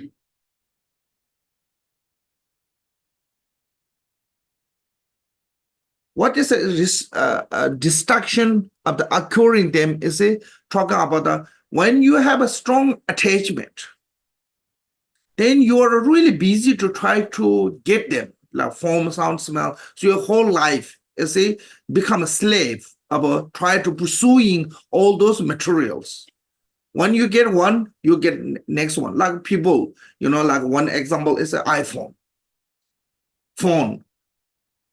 what is a destruction of the occurring them is talking about the when you have a strong attachment, then you are really busy to try to get them, like form, sound, smell. So your whole life is become a slave of try to pursuing all those materials. When you get one, you get next one. Like people, you know, like one example is an iPhone. Phone.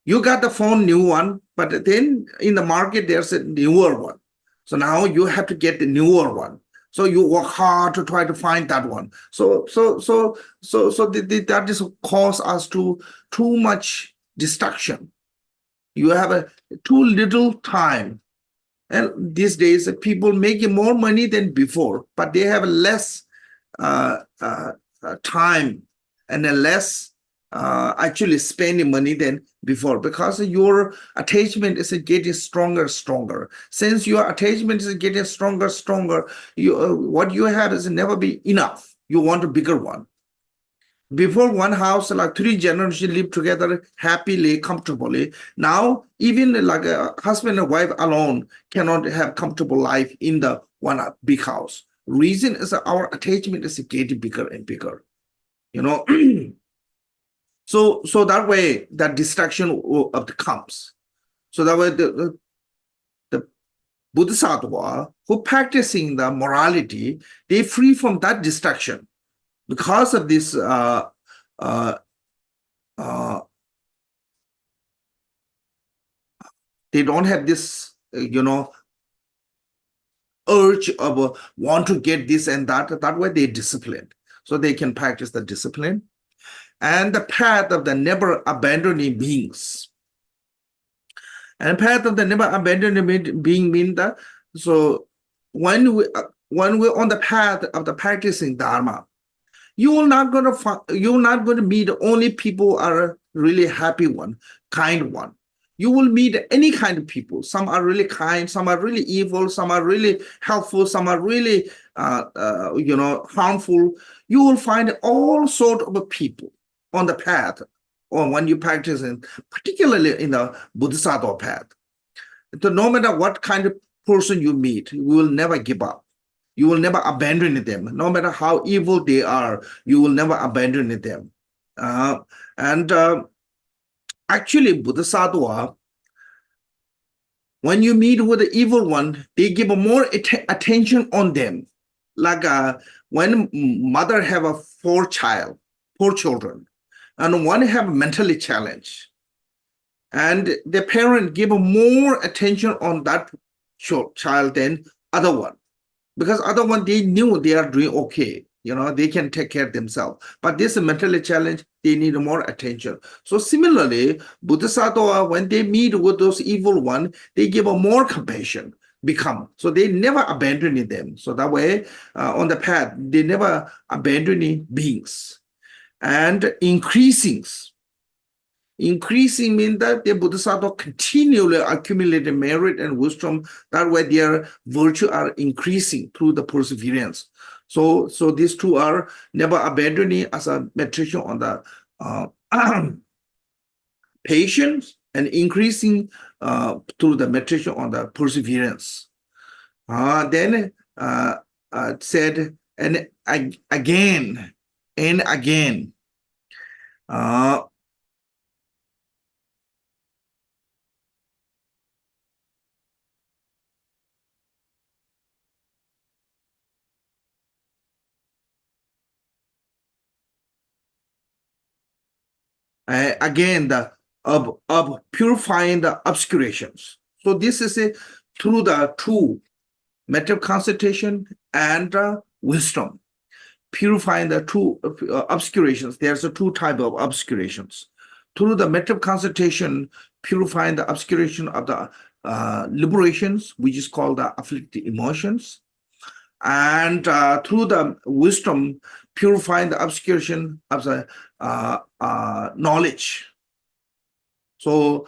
You got the phone, new one, but then in the market, there's a newer one. So now you have to get the newer one. So you work hard to try to find that one. So that just cause us to too much distraction. You have a too little time. And these days, people making more money than before, but they have less time and less actually spending money than before, because your attachment is getting stronger. Since your attachment is getting stronger, you what you have is never be enough. You want a bigger one. Before, one house, like 3 generations live together happily, comfortably. Now, even like a husband and wife alone cannot have comfortable life in the one big house. Reason is that our attachment is getting bigger and bigger. You know, so that way that distraction of the comes. So that way the Bodhisattva who practicing the morality, they free from that distraction because of this uh, uh, they don't have this urge of want to get this and that way they disciplined, so they can practice the discipline and the path of the never abandoning beings. And path of the never abandoning being mean that, so when we're on the path of the practicing dharma, you're not going to meet only people who are really happy one, kind one. You will meet any kind of people. Some are really kind, some are really evil, some are really helpful, some are really harmful. You will find all sort of people on the path, or when you practice particularly in the Bodhisattva path. So no matter what kind of person you meet, you will never give up. You will never abandon them. No matter how evil they are, you will never abandon them. And actually, Bodhisattva, when you meet with the evil one, they give more attention on them. Like when mother have four children, and one have mentally challenged, and the parent give more attention on that child than other one, because other one they knew they are doing okay, they can take care of themselves, but this mentally challenged, they need more attention. So similarly, Bodhisattva, when they meet with those evil one, they give a more compassion so they never abandon them. So that way on the path, they never abandoning beings. And increasing means that the Bodhisattva continually accumulate merit and wisdom. That way their virtue are increasing through the perseverance. So these two are never abandoning as a meditation on the patience, and increasing through the meditation on the perseverance. Then said, and again and again. Again, the of purifying the obscurations. So this is through the two method of concentration and wisdom, purifying the two obscurations. There's a two type of obscurations. Through the method of concentration, purifying the obscuration of the liberations, which is called the afflicted emotions, and through the wisdom, purifying the obscuration of the knowledge. So,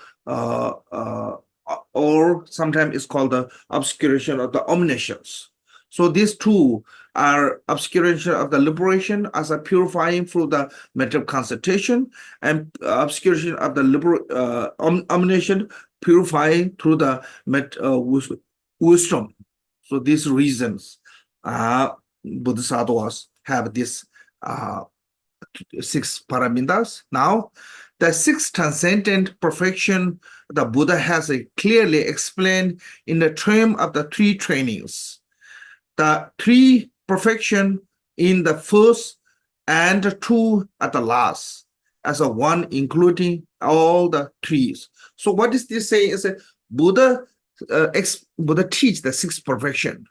or sometimes it's called the obscuration of the omniscience. So these two are obscuration of the liberation as a purifying through the method of concentration, and obscuration of the omniscience purifying through the wisdom. So these reasons Bodhisattvas have this 6 paramitas. Now, the 6 transcendent perfection the Buddha has clearly explained in the term of the 3 trainings. The 3 perfection in the first and 2 at the last, as a one including all the 3s. So what is this saying? Is that Buddha teach the 6 perfection.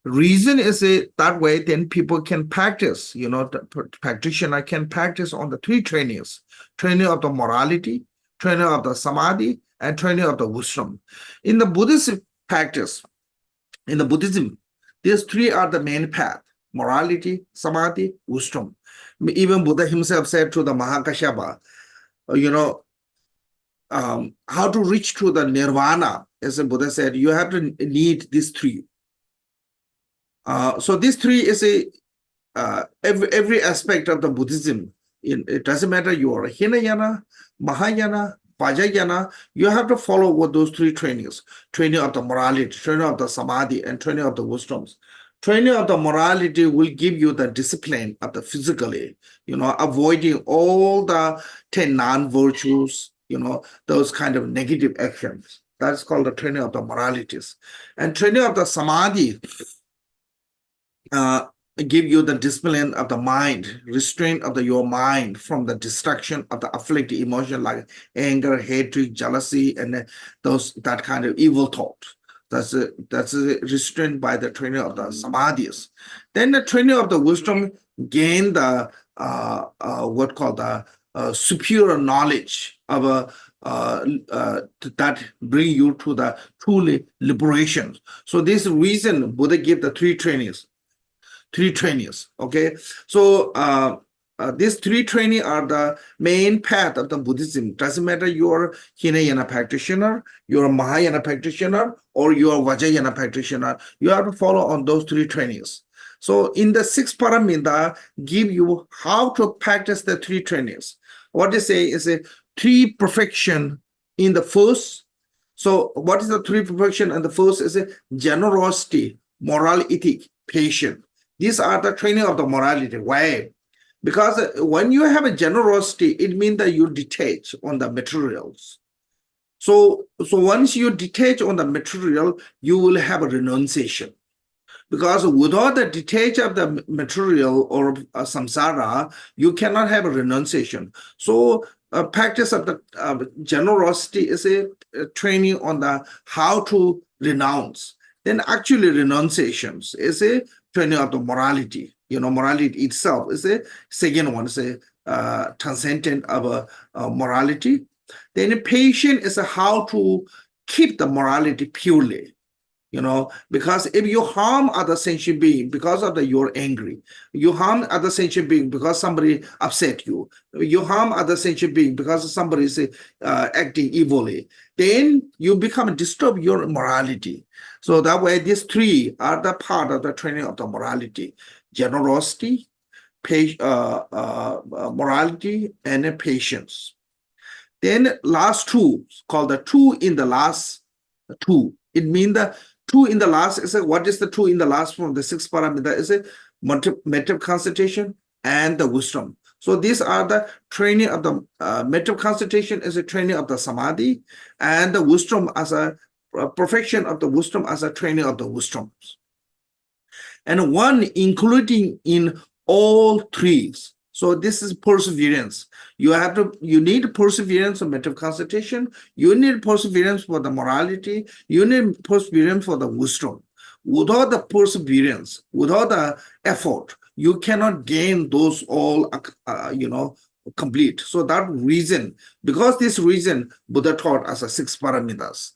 Reason is that way then people can practice, the practitioner can practice on the 3 trainings: training of the morality, training of the samadhi, and training of the wisdom. In the Buddhist practice, in the Buddhism, these 3 are the main path: morality, samadhi, wisdom. Even Buddha himself said to the Mahakashyapa, how to reach to the nirvana. As the Buddha said, you have to need these 3. So these 3 is every aspect of the Buddhism. It doesn't matter you are Hinayana, Mahayana, Vajrayana, you have to follow what those 3 trainings: training of the morality, training of the samadhi, and training of the wisdoms. Training of the morality will give you the discipline of the physically, avoiding all the 10 non-virtues, those kind of negative actions. That's called the training of the moralities. And training of the samadhi give you the discipline of the mind, restraint of your mind from the destruction of the afflicted emotion like anger, hatred, jealousy, and that kind of evil thought. That's restrained by the training of the samadhis. Then the training of the wisdom gain the what called the superior knowledge of that bring you to the truly liberation. So this reason Buddha give the three trainings. Okay. So these three training are the main path of the Buddhism. Doesn't matter you're Hinayana practitioner, you're a Mahayana practitioner, or you're a Vajrayana practitioner. You have to follow on those three trainings. So in the sixth paramita, give you how to practice the three trainings. What they say is a three perfection in the first. So what is the three perfection? And the first is a generosity, moral ethic, patience. These are the training of the morality. Why? Because when you have a generosity, it means that you detach on the materials. So once you detach on the material, you will have a renunciation. Because without the detach of the material or samsara, you cannot have a renunciation. So practice of the generosity is a training on the how to renounce. Then actually renunciations is a training of the morality. Morality itself is a second one, is a transcendent of morality. Then patience is how to keep the morality purely. Because if you harm other sentient being because of you're angry, you harm other sentient being because somebody upset you, you harm other sentient being because somebody is acting evilly, then you become disturb your morality. So that way, these three are the part of the training of the morality: generosity, morality, and patience. Then last two, called the two in the last two. It means the two in the last is what is the two in the last from the sixth paramita is a mental concentration and the wisdom. So these are the training of the mental concentration is a training of the samadhi, and the wisdom as a perfection of the wisdom as a training of the wisdom. And one including in all threes. So this is perseverance. You need perseverance for mental concentration. You need perseverance for the morality. You need perseverance for the wisdom. Without the perseverance, without the effort, you cannot gain those all, complete. So that reason, because this reason, Buddha taught us a six paramitas.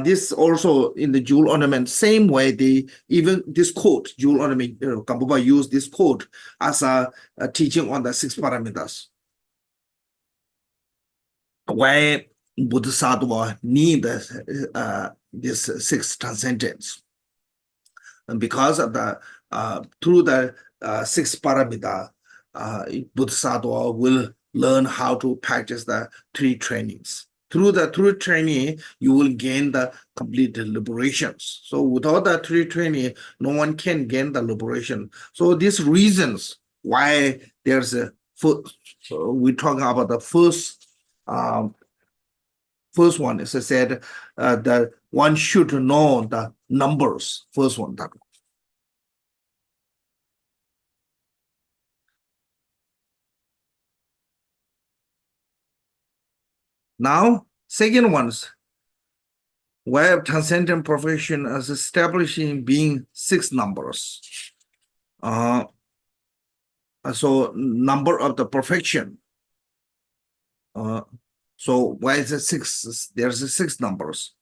This also in the jewel ornament, same way even this quote, jewel ornament, Kambuba used this quote as a teaching on the six paramitas. Why Bodhisattva need this six transcendence? And because of the through the six paramita, Bodhisattva will learn how to practice the three trainings. Through training, you will gain the complete liberations. So without the three training, no one can gain the liberation. So these reasons why there's we're talking about the first one, as I said, that one should know the numbers. First one, that one. Now, second one's way of transcendent perfection as establishing being six numbers. So number of the perfection. So why is it six? There's a six numbers.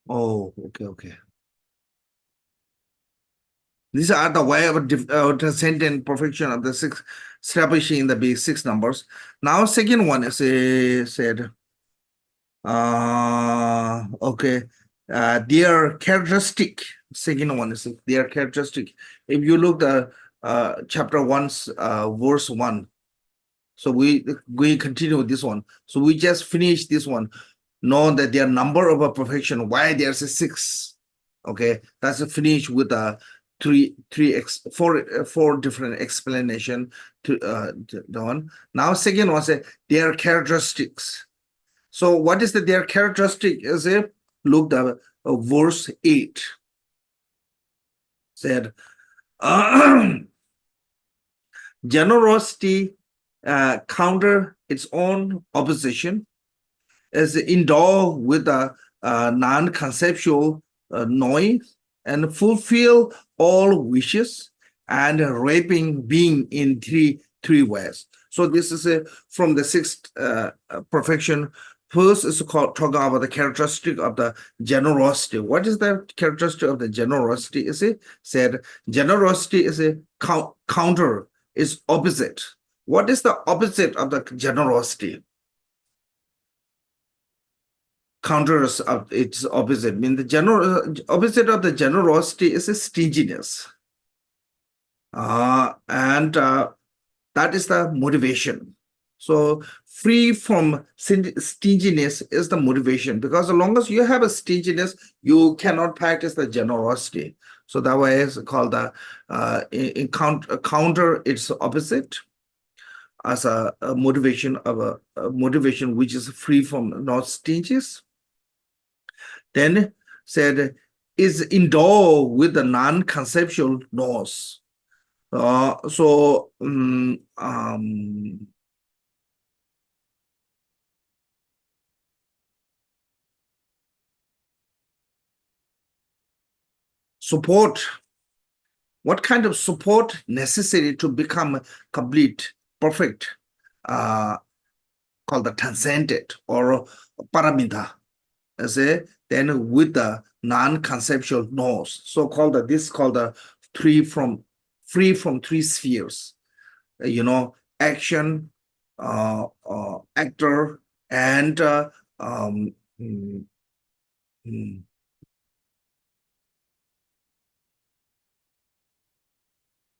Oh, okay. These are the way of transcendent perfection of the six, establishing the base six numbers. Now, second one is said. Okay. Their characteristic. Second one is their characteristic. If you look the chapter 1's verse 1. So we continue with this one. So we just finished this one. know that their number of a perfection, why there's a 6. Okay, that's a finish with a four different explanation to the one. Now second one say their characteristics. So what is their characteristic? Is it look the verse 8 said generosity counter its own opposition, is endowed with a non-conceptual noise and fulfill all wishes and raping being in three ways. So this is from the sixth perfection. First is talking about the characteristic of the generosity. What is the characteristic of the generosity? Is it said generosity is a counter, is opposite. What is the opposite of the generosity? Counters of its opposite. Mean the opposite of the generosity is a stinginess, and that is the motivation. So free from stinginess is the motivation, because as long as you have a stinginess, you cannot practice the generosity. So that way it's called the counter its opposite as a motivation of a motivation which is free from not stinginess. Then said is endowed with the non-conceptual laws. Support. What kind of support necessary to become complete, perfect, called the transcendent or paramita, as a then with the non-conceptual knows. So called this called the free from three spheres. Action, actor, and mm, mm,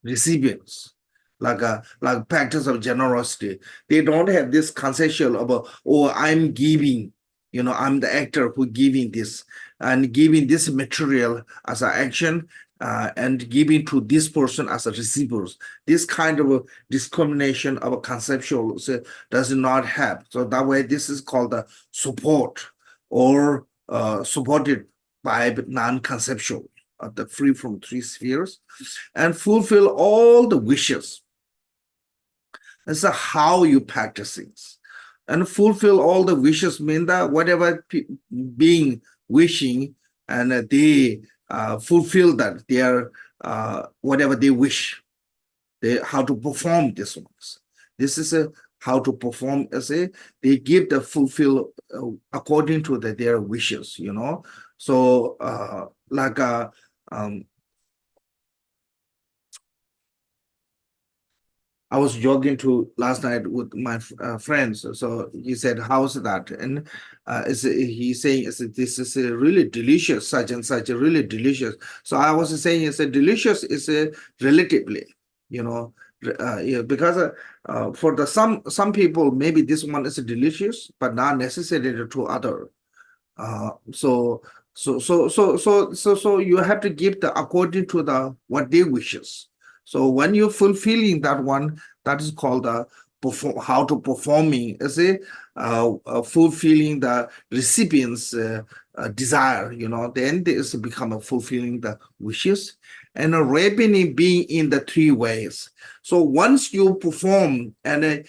recipients, like practice of generosity. They don't have this conceptual about, oh, I'm giving, I'm the actor who giving this and giving this material as an action, and giving to this person as a receiver. This kind of a discrimination of a conceptual does not have. So that way, this is called the support, or supported by non-conceptual, of the free from three spheres, and fulfill all the wishes. That's how you practice things. And fulfill all the wishes mean that whatever being wishing, and they fulfill that, their whatever they wish, they how to perform this ones. This is how to perform as they give the fulfill according to their wishes. So I was jogging to last night with my friends. So he said, "How's that?" And he's saying, "This is really delicious, such and such, really delicious." So I was saying, "It's a delicious is a relatively, yeah, because for the some people maybe this one is delicious, but not necessarily to other. So you have to give the according to the what they wishes. So when you're fulfilling that one, that is called the how to performing is fulfilling the recipient's desire. Then this become a fulfilling the wishes, and a rabbining being in the three ways. So once you perform and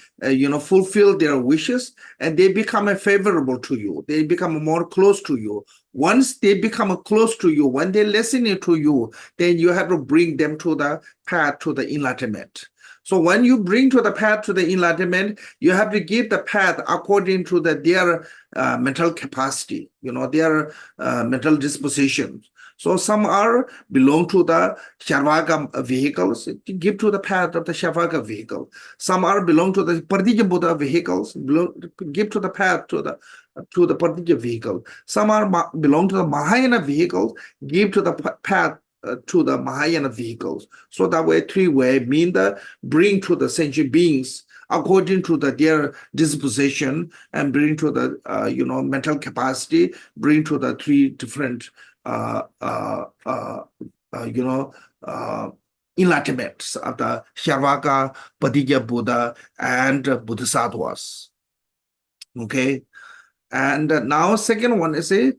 fulfill their wishes, and they become favorable to you, they become more close to you. Once they become close to you, when they listen to you, then you have to bring them to the path to the enlightenment. So when you bring to the path to the enlightenment, you have to give the path according to their mental capacity, their mental disposition. So some are belong to the Sharvaka vehicles, give to the path of the Sharvaka vehicle. Some are belong to the Pardija Buddha vehicles, give to the path to the Pardija vehicle. Some are belong to the Mahayana vehicle, give to the path to the Mahayana vehicles. So that way, three-way mean the bring to the sentient beings according to their disposition, and bring to the mental capacity, bring to the three different enlightenments of the Sharvaka, Padija Buddha, and Bodhisattvas. Okay, and now second one is a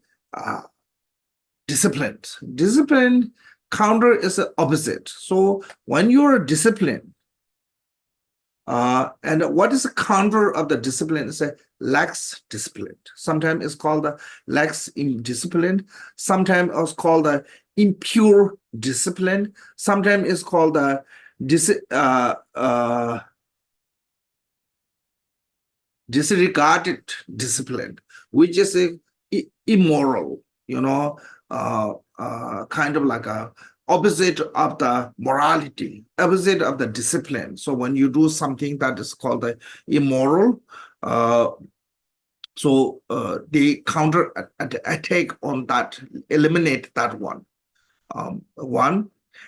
discipline. Discipline counter is the opposite. So when you're disciplined, and what is the counter of the discipline? It's a lax discipline. Sometimes it's called the lax discipline. Sometimes it's called the impure discipline. Sometimes it's called the disregarded discipline, which is immoral, kind of like a opposite of the morality, opposite of the discipline. So when you do something that is called the immoral, they counter attack on that, eliminate that one.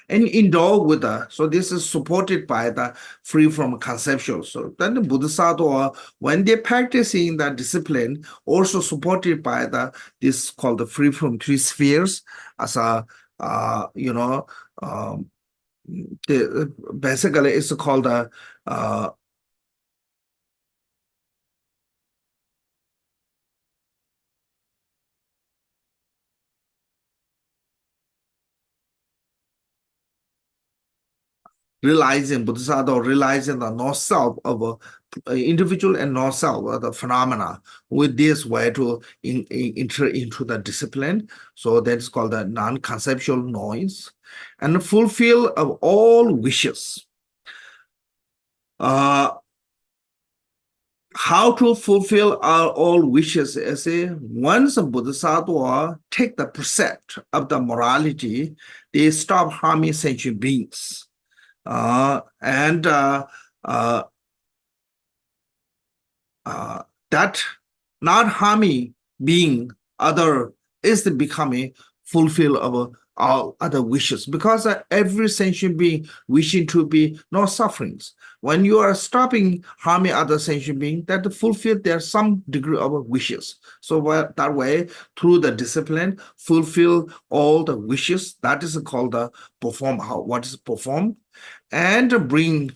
And endure with so this is supported by the free from conceptual. So then the Bodhisattva, when they're practicing that discipline, also supported by this called the free from three spheres, as a basically it's called the realizing Bodhisattva, realizing the non-self of individual and non-self of the phenomena with this way to enter into the discipline. So that's called the non-conceptual noise, and fulfill of all wishes. How to fulfill all wishes is once a Bodhisattva take the precept of the morality, they stop harming sentient beings. That not harming being other is the becoming fulfill of all other wishes, because every sentient being wishing to be no sufferings. When you are stopping harming other sentient beings, that fulfill their some degree of wishes. So that way, through the discipline, fulfill all the wishes. That is called the perform. What is performed, and bring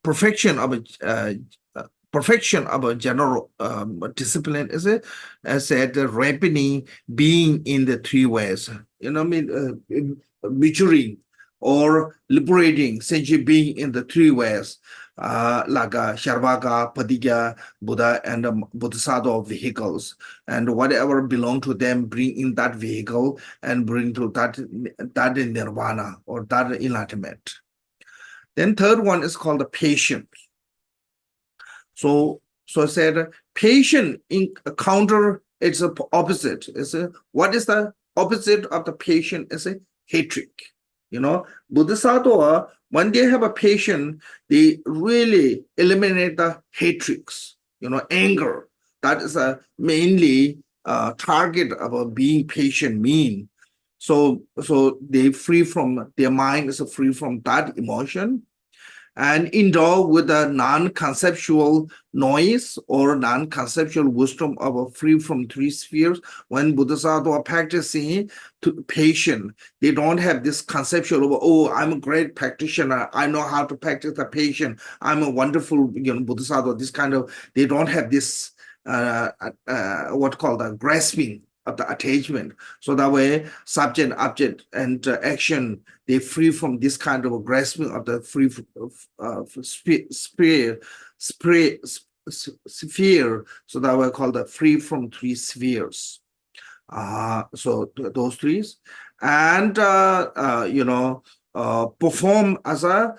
perfection of a general discipline is as said, ripening being in the three ways. Maturing or liberating sentient being in the three ways, like Sharvaka, Padija, Buddha, and Bodhisattva vehicles, and whatever belong to them, bring in that vehicle and bring to that nirvana or that enlightenment. Then third one is called the patient. So I said patient in counter, it's a opposite. What is the opposite of the patient? Is a hatred. Bodhisattva, when they have a patient, they really eliminate the hatreds, anger. That is a mainly target of being patient mean. So they free from, their mind is free from that emotion, and endure with a non-conceptual noise or non-conceptual wisdom of free from three spheres. When Bodhisattva practicing patient, they don't have this conceptual of, oh, I'm a great practitioner, I know how to practice the patient, I'm a wonderful Bodhisattva. This kind of, they don't have this what called the grasping of the attachment. So that way, subject, object, and action, they free from this kind of grasping of the free sphere. So that way called the free from three spheres. So those three, and perform as a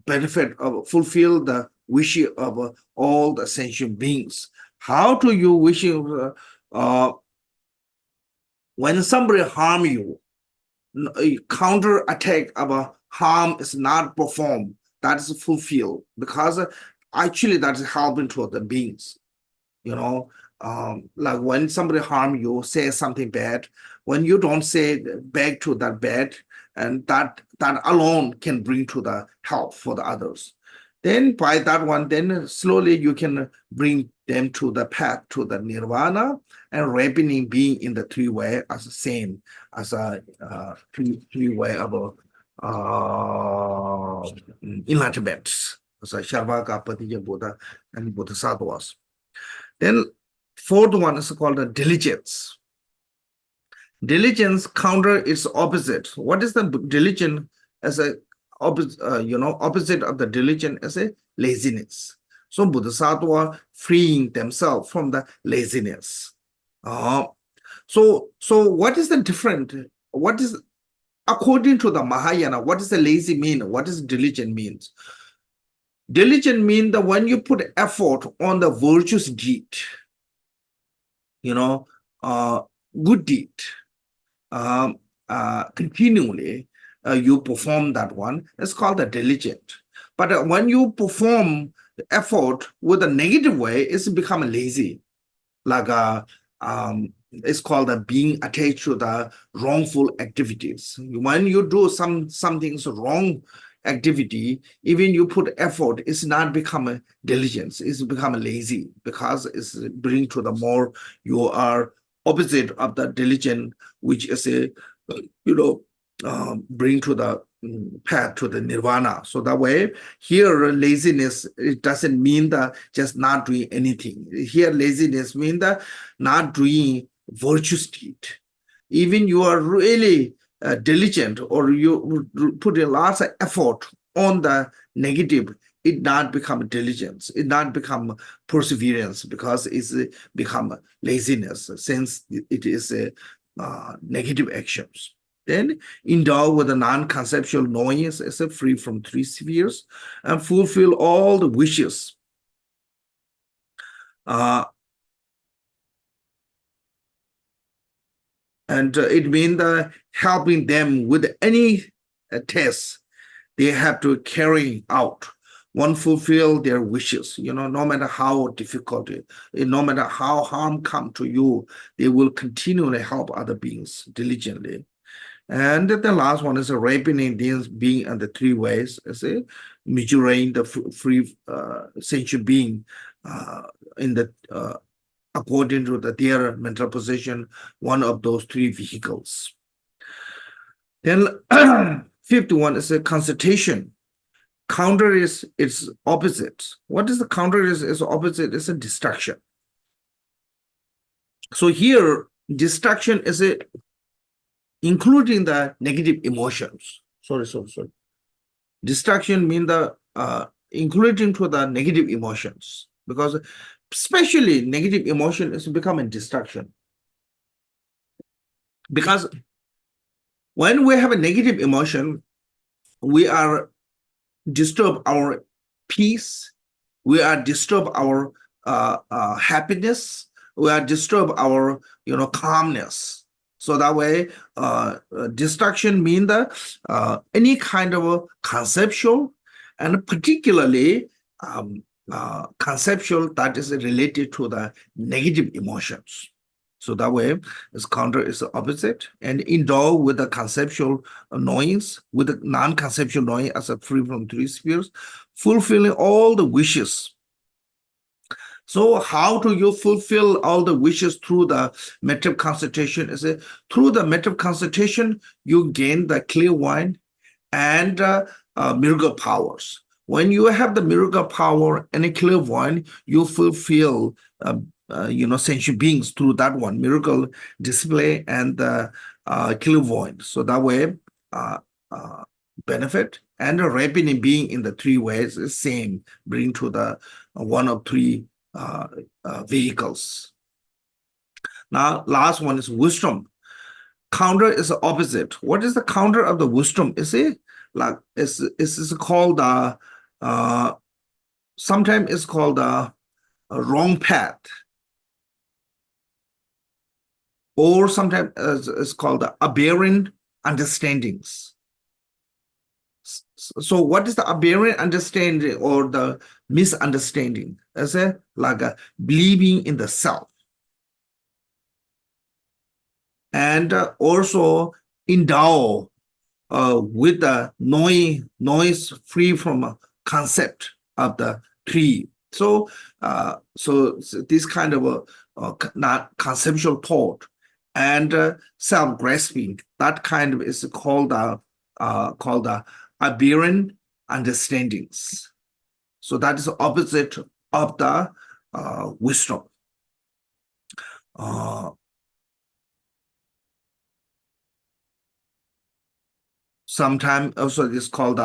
benefit of fulfill the wish of all the sentient beings. How do you wish? When somebody harm you, counter attack of harm is not performed. That is fulfilled, because actually that is helping to the beings. Like when somebody harm you, say something bad, when you don't say back to that bad, and that alone can bring to the help for the others. Then by that one, then slowly you can bring them to the path to the nirvana, and ripening being in the three-way as the same as a three-way of enlightenment, as a Sharvaka, Patija Buddha, and Bodhisattvas. Then fourth one is called the diligence. Diligence counter its opposite. What is the diligence as a opposite of the diligence as a laziness? So Bodhisattva freeing themselves from the laziness. So what is the different? What is, according to the Mahayana, what does the lazy mean? What does diligent means? Diligent means that when you put effort on the virtuous deed, good deed, continually, you perform that one. It's called the diligent. But when you perform the effort with a negative way, it's become lazy. Like it's called being attached to the wrongful activities. When you do some things wrong activity, even you put effort, it's not become a diligence, it's become lazy, because it's bring to the more, you are opposite of the diligent, which is a bring to the path to the nirvana. So that way, here laziness, it doesn't mean that just not doing anything. Here laziness means that not doing virtuous deed. Even you are really diligent, or you put a lot of effort on the negative, it not become diligence, it not become perseverance, because it's become laziness, since it is a negative actions. Then endow with a non-conceptual knowingness as a free from three spheres, and fulfill all the wishes. And it means helping them with any test they have to carry out. One fulfill their wishes, no matter how difficult it, no matter how harm come to you, they will continually help other beings diligently. And the last one is a ripening being in the three ways, as a measuring the free sentient being in the according to their mental position, one of those three vehicles. Then fifth one is a consultation. Counter is its opposite. What is the counter is opposite? Is a distraction. So here, distraction is a including the negative emotions. Sorry. Distraction means the including to the negative emotions, because especially negative emotion is becoming distraction. Because when we have a negative emotion, we are disturb our peace, we are disturb our happiness, we are disturb our calmness. So that way, distraction means that any kind of conceptual, and particularly conceptual that is related to the negative emotions. So that way, its counter is the opposite, and endow with the conceptual knowings, with the non-conceptual knowing as a free from three spheres, fulfilling all the wishes. So how do you fulfill all the wishes through the metta concentration? Is it through the metta concentration you gain the clear mind and miracle powers. When you have the miracle power and a clear mind, you fulfill sentient beings through that one miracle display and the clairvoyant. So that way, benefit and the ripening being in the three ways is same, bring to the one of three vehicles. Now, last one is wisdom. Counter is the opposite. What is the counter of the wisdom? Is it like is called sometimes it's called a wrong path, or sometimes it's called the aberrant understandings. So what is the aberrant understanding or the misunderstanding? Is it like a believing in the self, and also endow with the noise free from a concept of the tree. So, so this kind of not conceptual thought and self-grasping, that kind of is called the aberrant understandings. So that is the opposite of the wisdom. Sometimes also it is called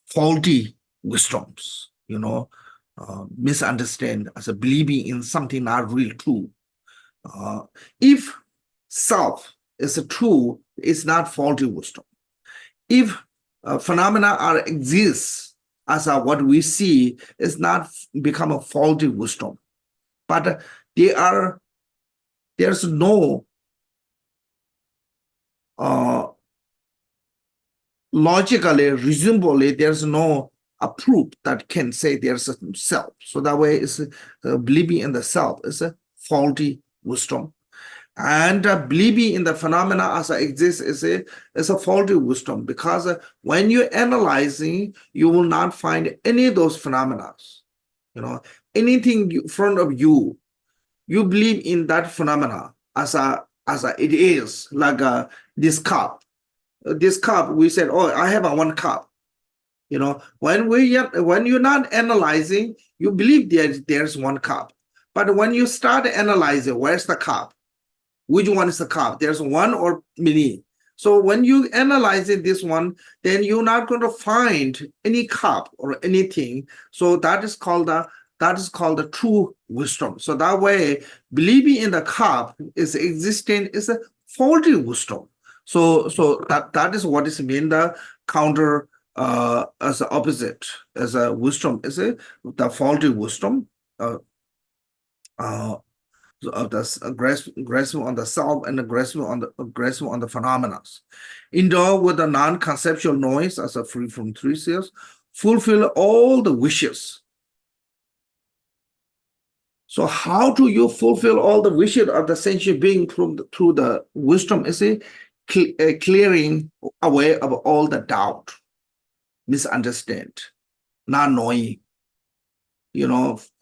faulty wisdoms, misunderstand as a believing in something not real true. If self is a true, it's not faulty wisdom. If phenomena are exists as what we see, it's not become a faulty wisdom. But there's no logically, reasonably, there's no a proof that can say there's a self. So that way, it's believing in the self is a faulty wisdom, and believing in the phenomena as it exists is a faulty wisdom, because when you're analyzing, you will not find any of those phenomena. Anything in front of you, you believe in that phenomena as it is, like this cup. This cup, we said, oh, I have one cup. When you're not analyzing, you believe there's one cup. But when you start analyzing, where's the cup? Which one is the cup? There's one or many. So when you analyze this one, then you're not going to find any cup or anything. So that is called the true wisdom. So that way, believing in the cup is existing is a faulty wisdom. So that is what is mean the counter as the opposite as a wisdom is the faulty wisdom of the grasping on the self and the grasping on the phenomena. Endure with the non-conceptual noise as a free from three spheres, fulfill all the wishes. So how do you fulfill all the wishes of the sentient being through the wisdom? Is clearing away of all the doubt, misunderstand, not knowing,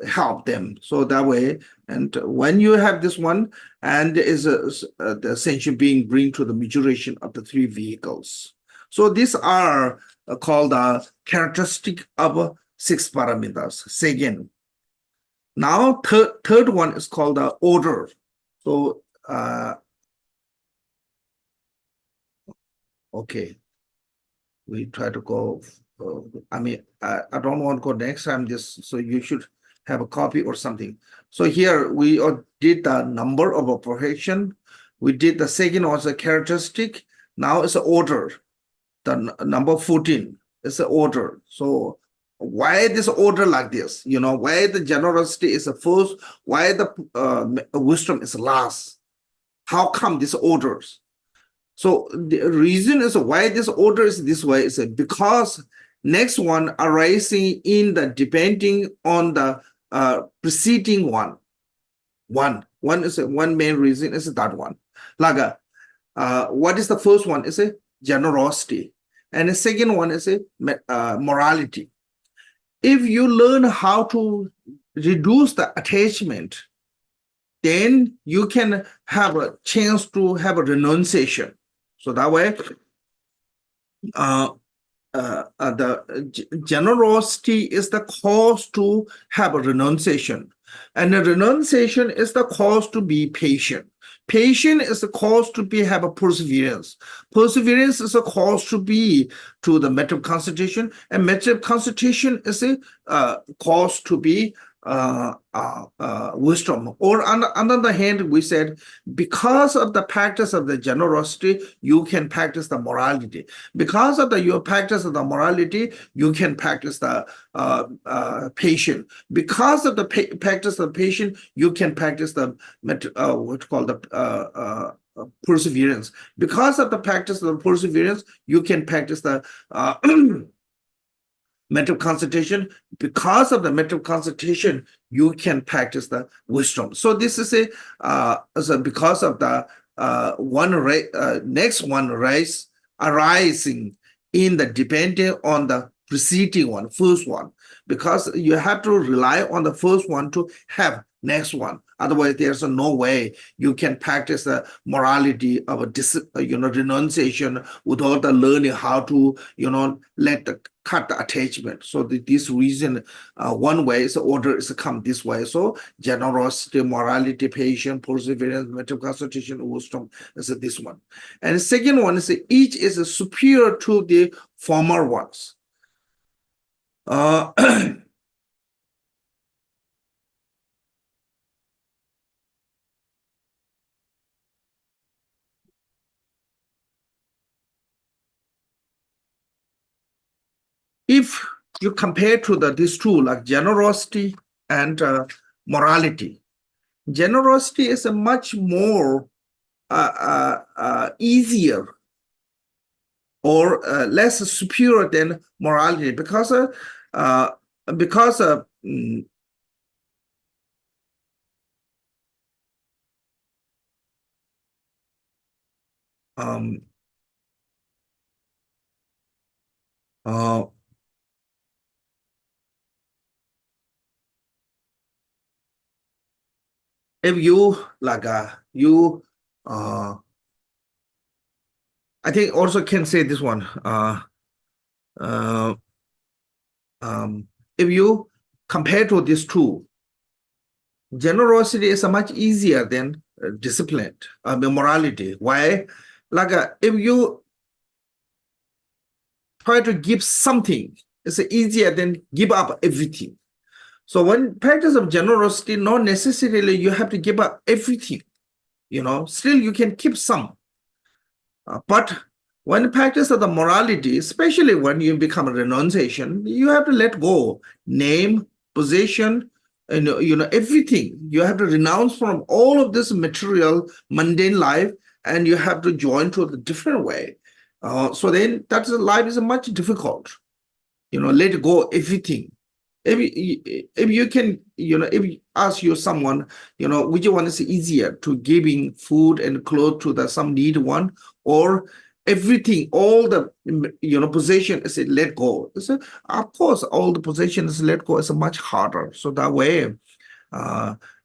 help them. So that way, and when you have this one, and is the sentient being bring to the maturation of the three vehicles. So these are called the characteristic of six paramitas. Second. Now, third one is called the order. So, okay, we try to go. I don't want to go next time. So you should have a copy or something. So here we did the number of operation. We did the second was a characteristic. Now it's an order. The number 14 is an order. So why this order like this? Why the generosity is the first? Why the wisdom is last? How come these orders? So the reason is why this order is this way is because next one arising in the depending on the preceding one. One is one main reason is that one. Like what is the first one? Is a generosity, and the second one is a morality. If you learn how to reduce the attachment, then you can have a chance to have a renunciation. So that way, the generosity is the cause to have a renunciation. And the renunciation is the cause to be patient. Patient is the cause to have a perseverance. Perseverance is a cause to be to the method of concentration, and method of concentration is a cause to be wisdom. Or on the other hand, we said because of the practice of the generosity, you can practice the morality. Because of your practice of the morality, you can practice the patience. Because of the practice of patience, you can practice the what's called the perseverance. Because of the practice of the perseverance, you can practice the mental concentration. Because of the mental concentration, you can practice the wisdom. So this is because of the next one rise arising in the depending on the preceding one, first one, because you have to rely on the first one to have next one. Otherwise, there's no way you can practice the morality of a renunciation without the learning how to let the cut the attachment. So this reason, one way is the order is come this way. So generosity, morality, patience, perseverance, mental concentration, wisdom is this one. And the second one is each is superior to the former ones. If you compare to these two, like generosity and morality, generosity is a much more easier or less superior than morality because mm, um, uh, if you like I think also can say this one uh, if you compare to these two, generosity is much easier than discipline, morality. Why? Like if you try to give something, it's easier than give up everything. So when practice of generosity, not necessarily you have to give up everything. Still you can keep some. But when practice of the morality, especially when you become a renunciation, you have to let go, name, position, and everything. You have to renounce from all of this material, mundane life, and you have to join to a different way. So then that's life is much difficult. Let go everything. If you can, if you ask someone, which one is easier to giving food and clothes to the some need one, or everything, all the possession is let go. So of course, all the possessions let go is much harder. So that way,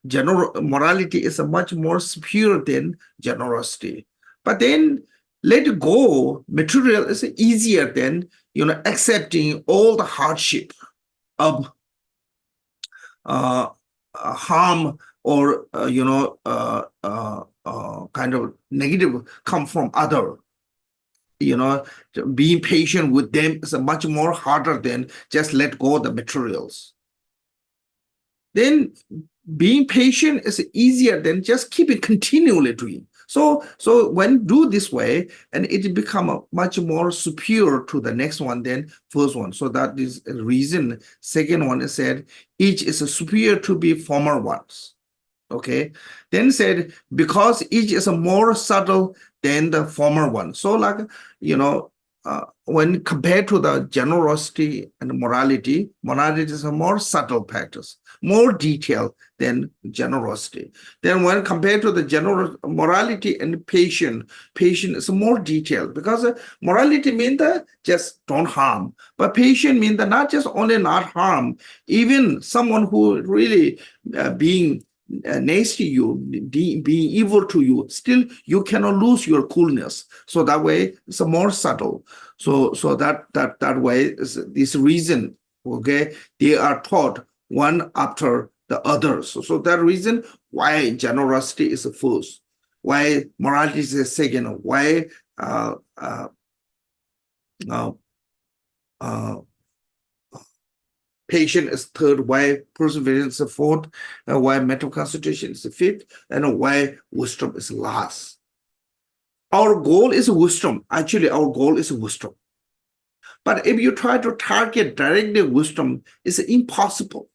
general morality is a much more superior than generosity. But then let go material is easier than accepting all the hardship of harm or kind of negative come from other. Being patient with them is much more harder than just let go of the materials. Then being patient is easier than just keep it continually doing. So when do this way, and it become much more superior to the next one than first one. So that is a reason. Second one is said each is superior to be former ones. Okay. Then said because each is more subtle than the former one. So like when compared to the generosity and morality is a more subtle practice, more detailed than generosity. Then when compared to the general morality and patience is more detailed because morality means that just don't harm, but patience means that not just only not harm, even someone who really being nasty you, being evil to you, still you cannot lose your coolness. So that way it's a more subtle. So that way is this reason. Okay, they are taught one after the other. So that reason why generosity is the first, why morality is the second, why uh, uh, patience is third, why perseverance is fourth, why mental concentration is the fifth, and why wisdom is last. Our goal is wisdom. Actually, our goal is wisdom. But if you try to target directly wisdom, it's impossible.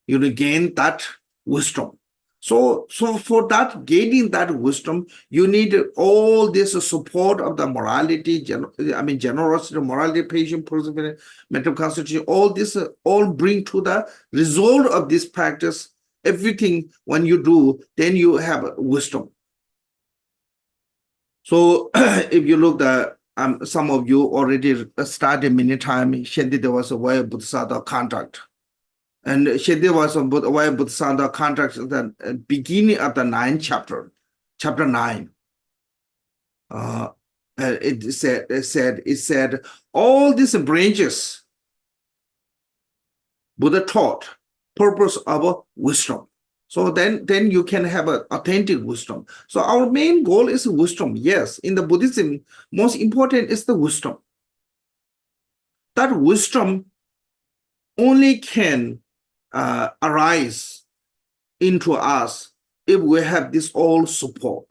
You gain that wisdom. So for that, gaining that wisdom, you need all this support of the morality, generosity, morality, patience, perseverance, mental concentration, all this, all bring to the result of this practice. Everything when you do, then you have wisdom. So if you look at some of you already studied many times, Shanti there was a way Buddhasada contract. And Shanti was a way Buddhasada contract at the beginning of the ninth chapter, chapter 9. It said all these branches Buddha taught purpose of wisdom. So then you can have an authentic wisdom. So our main goal is wisdom. Yes, in the Buddhism, most important is the wisdom. That wisdom only can arise into us if we have this all support.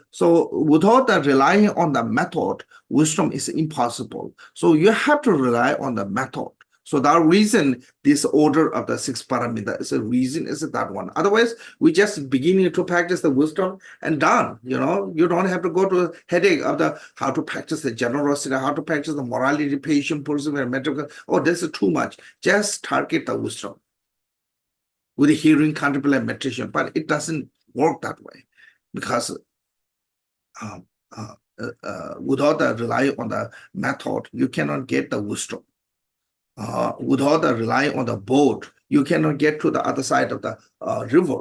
So without that relying on the method, wisdom is impossible. So you have to rely on the method. So that reason, this order of the 6 parameter is a reason, is that one. Otherwise, we just beginning to practice the wisdom and done. You don't have to go to a headache of the how to practice the generosity, how to practice the morality, patience, perseverance, medical. Oh, this is too much. Just target the wisdom with the hearing, contemplation, meditation. But it doesn't work that way because without relying on the method, you cannot get the wisdom. Without relying on the boat, you cannot get to the other side of the river.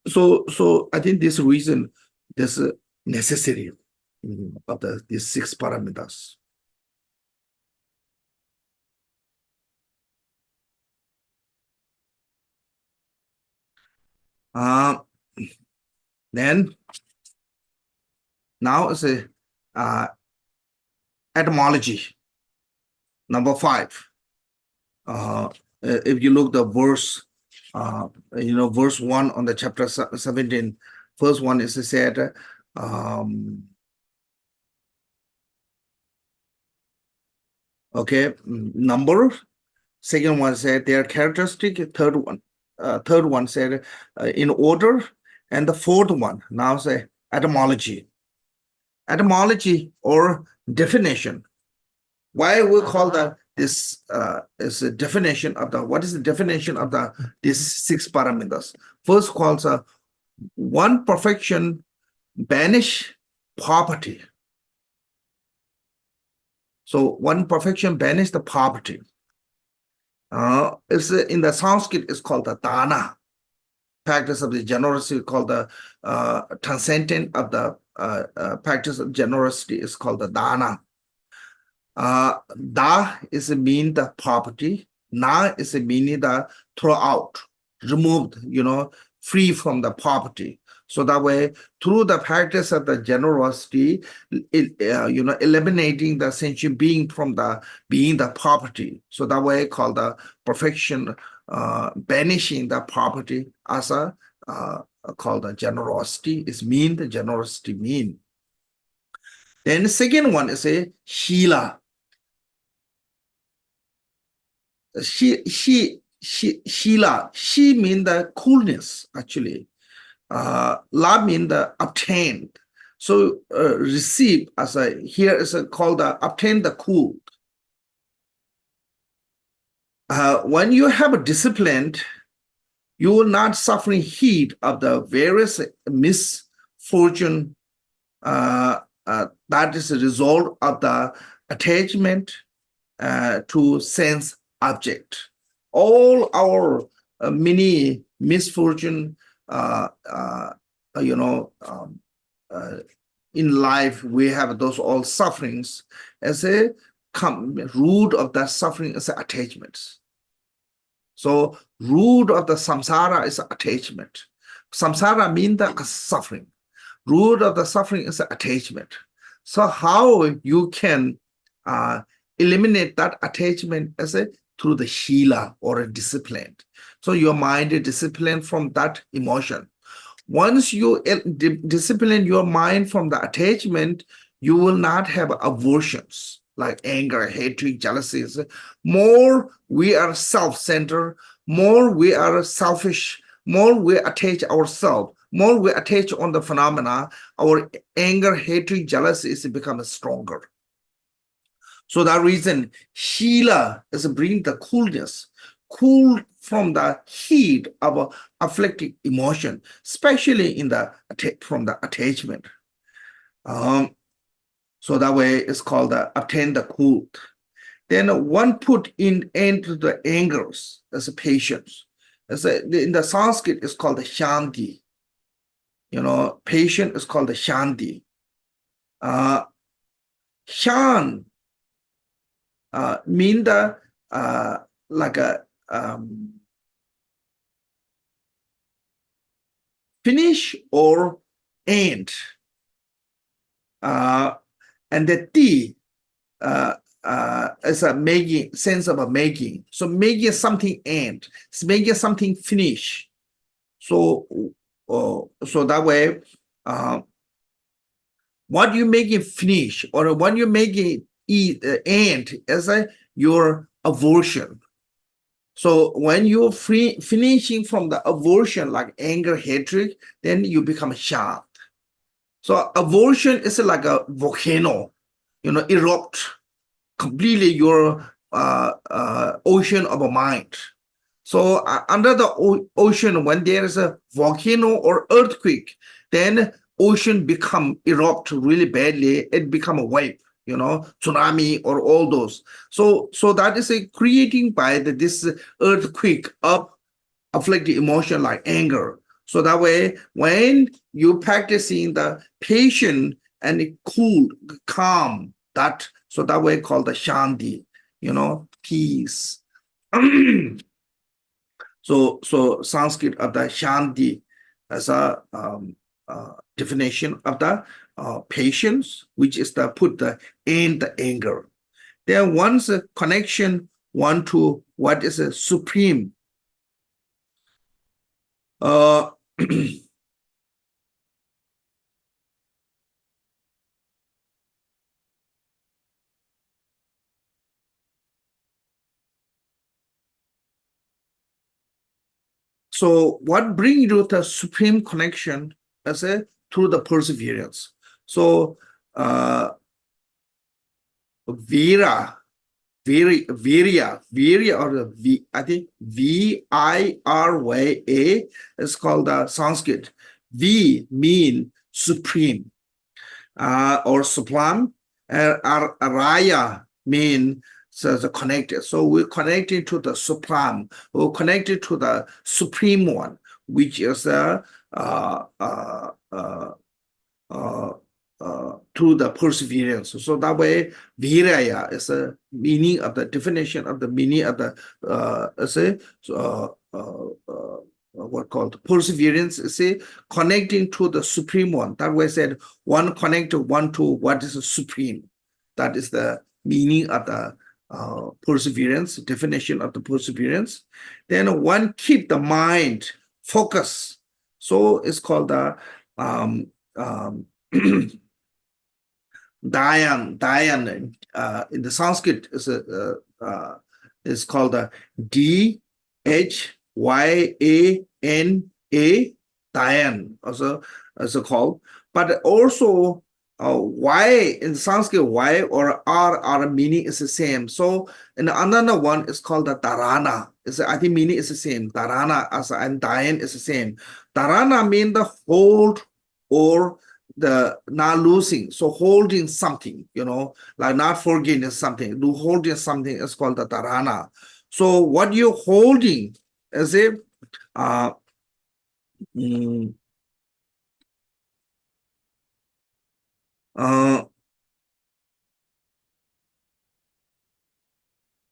So I think this reason is necessary of these 6 parameters. Then now is a etymology. Number 5. If you look the verse, verse 1 on the chapter 17, first one is said, okay, number. Second one said their characteristic. Third one said in order, and the fourth one now say etymology. Etymology or definition. Why we call this is a definition of what is the definition of these 6 parameters? First calls one perfection banish poverty. So one perfection banish the poverty. It's in the Sanskrit it's called the dana. Practice of the generosity called the transcendent of the practice of generosity is called the dana. Da is mean the property. Na is meaning the throw out, removed, free from the property. So that way, through the practice of the generosity, eliminating the sentient being from the being the property. So that way, called the perfection, banishing the property as a called the generosity is mean. The generosity mean. Then the second one is a Shila. Shila, she mean the coolness actually. La mean the obtained. So receive as here is called the obtain the cool. When you have a discipline, you will not suffering heat of the various misfortune that is a result of the attachment to sense object. All our many misfortune, in life, we have those all sufferings as a root of that suffering is attachments. So root of the samsara is attachment. Samsara means the suffering. Root of the suffering is attachment. So how you can eliminate that attachment as through the shila or a discipline. So your mind is disciplined from that emotion. Once you discipline your mind from the attachment, you will not have aversions like anger, hatred, jealousies. More we are self-centered, more we are selfish, more we attach ourselves, more we attach on the phenomena, our anger, hatred, jealousy becomes stronger. So that reason, Shila is bringing the coolness cool from the heat of a afflicting emotion, especially in the from the attachment. So that way it's called the obtain the cool. Then one put in end to the angers as a patience. In the Sanskrit, it's called the shanti. Patient is called the shanti. Shan mean the like a finish or end. And the T is a making sense of a making. So making something end, it's making something finish. So that way, what you make it finish or what you make it end is your aversion. So when you're finishing from the aversion like anger, hatred, then you become sharp. So aversion is like a volcano, erupt completely your ocean of a mind. So under the ocean, when there is a volcano or earthquake, then ocean become erupt really badly. It become a wave, tsunami or all those. So that is a creating by this earthquake of afflicting emotion like anger. So that way, when you practicing the patient and cool, calm, so that way called the shanti, peace. So Sanskrit of the shanti as a definition of the patience, which is the put the end the anger. Then one's a connection one to what is a supreme. So what brings you to the supreme connection as through the perseverance. So Virya, or the I think Virya is called the Sanskrit. V mean supreme or sublime. Raya mean the connected. So we're connected to the supreme. We're connected to the supreme one, which is to the perseverance. So that way, viraya is a meaning of the definition of the meaning of the what called perseverance. Is connecting to the supreme one. That way, said one connect to one to what is the supreme. That is the meaning of the perseverance, definition of the perseverance. Then one keep the mind focus. So it's called the Dhyan in the Sanskrit is called the Dhyana, Dhyan, also called. But also Y in Sanskrit, Y or R meaning is the same. So in another one is called the Dharana. I think meaning is the same. Dharana and Dhyan is the same. Dharana mean the hold or the not losing, so holding something, like not forgetting something. Do holding something is called the dharana. So what you're holding is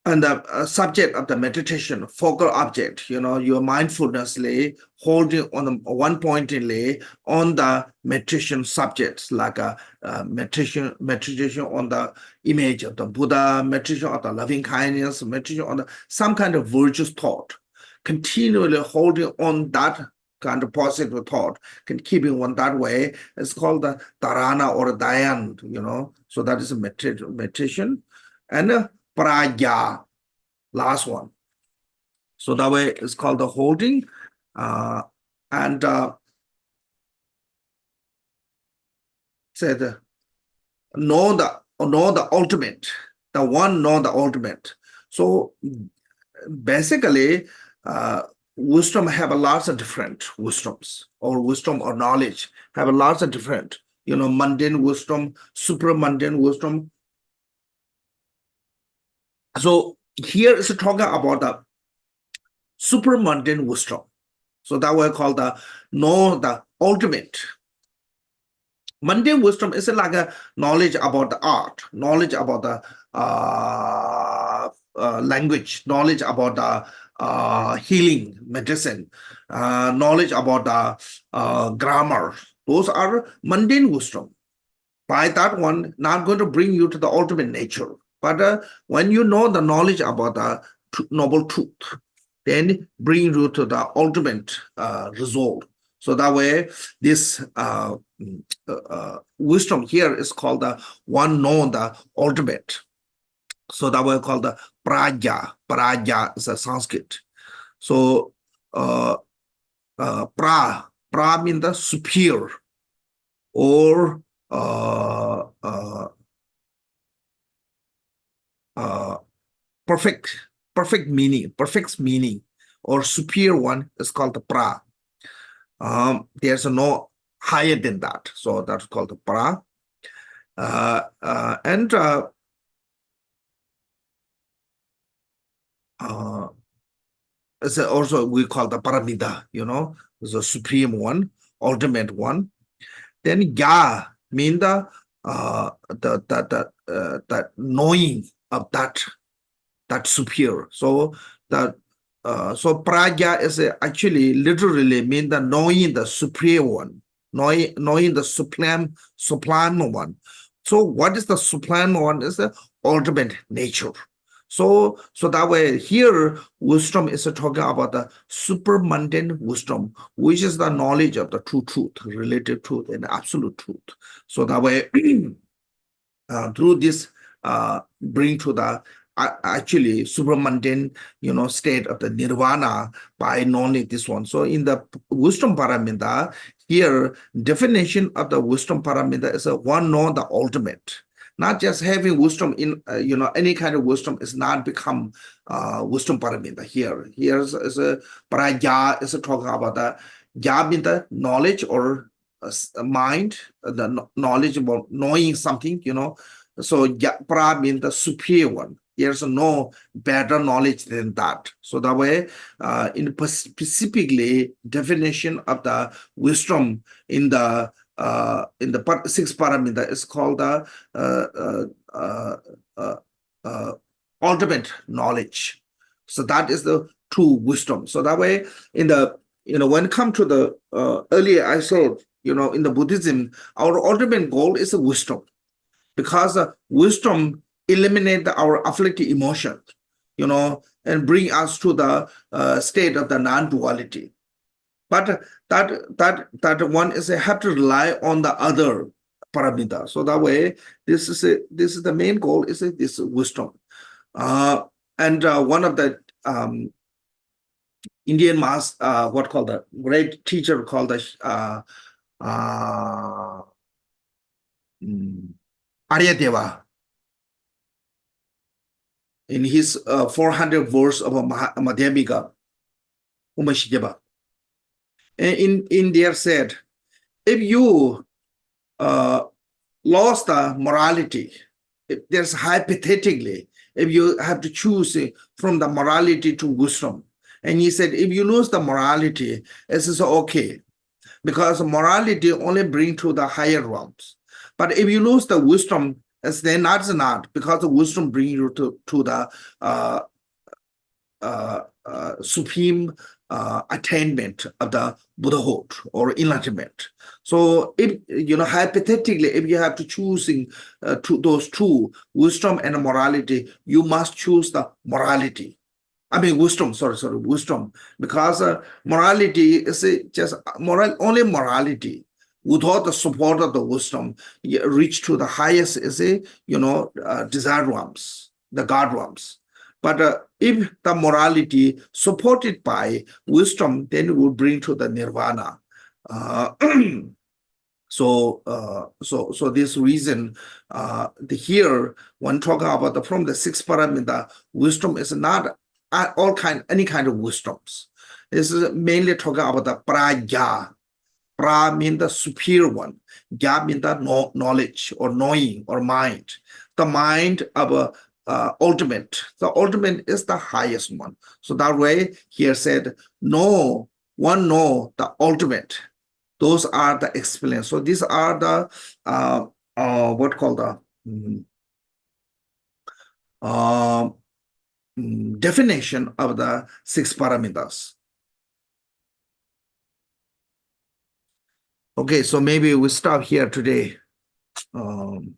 and the subject of the meditation, focal object, your mindfulnessly holding on the one pointedly on the meditation subjects, like a meditation on the image of the Buddha, meditation on the loving kindness, meditation on some kind of virtuous thought, continually holding on that kind of positive thought, can keeping one that way. It's called the dharana or dhyan, so that is a meditation. And prajna, last one. So that way it's called the holding. And said know the ultimate, the one know the ultimate. So basically, wisdom have a lots of different wisdoms, or wisdom or knowledge have a lots of different, mundane wisdom, super mundane wisdom. So here is talking about the super mundane wisdom. So that we call the ultimate. Mundane wisdom is like a knowledge about the art, knowledge about the language, knowledge about the healing medicine, knowledge about the grammar. Those are mundane wisdom. By that one, not going to bring you to the ultimate nature. But when you know the knowledge about the noble truth, then bring you to the ultimate result. So that way, this wisdom here is called the one known, the ultimate. So that way called the prajna. Prajna is a Sanskrit. So pra means the superior, or perfect meaning, or superior one is called the pra. There's no higher than that, so that's called the pra. And also we call the paramita, the supreme one, ultimate one. Then ya mean the knowing of that superior. So that so prajna is actually literally mean the knowing the superior one, knowing the supreme one. So what is the supreme one? Is the ultimate nature. So that way here wisdom is talking about the super mundane wisdom, which is the knowledge of the true truth, relative truth, and absolute truth. So that way through this bring to the actually super mundane state of the nirvana by knowing this one. So in the wisdom paramita here, definition of the wisdom paramita is a one know the ultimate. Not just having wisdom in any kind of wisdom is not become wisdom paramita here. Here's is a prajna is talking about the ja means the knowledge or mind, the knowledge about knowing something, so pra means the superior one. There's no better knowledge than that. So that way, in specifically definition of the wisdom in the sixth paramita is called the ultimate knowledge. So that is the true wisdom. So that way, in the when it comes to the earlier I said, in the Buddhism, our ultimate goal is wisdom, because wisdom eliminate our afflictive emotions, and bring us to the state of the non-duality. But that one is have to rely on the other paramita. So that way, this is the main goal is this wisdom. And one of the Indian what called the great teacher called the Aryadeva, in his 400 verse of Madhyamika Umashijaba. In there said, if you lost the morality, if there's hypothetically, if you have to choose from the morality to wisdom, and he said, if you lose the morality, this is okay, because morality only bring to the higher realms. But if you lose the wisdom, then that's not, because the wisdom bring you to the supreme attainment of the Buddhahood or enlightenment. So if hypothetically, if you have to choosing those two, wisdom and morality, you must choose the morality. I mean wisdom, wisdom, because morality is just only morality. Without the support of the wisdom, you reach to the highest is desired realms, the God realms. But if the morality supported by wisdom, then it will bring to the nirvana. So this reason, here when talking about from the sixth paramita, wisdom is not any kind of wisdoms. This is mainly talking about the prajna. Pra means the superior one. Gya means the knowledge or knowing or mind. The mind of ultimate. The ultimate is the highest one. So that way here said, know the ultimate. Those are the experience. So these are the what called the definition of the 6 paramitas. Okay, so maybe we stop here today. Then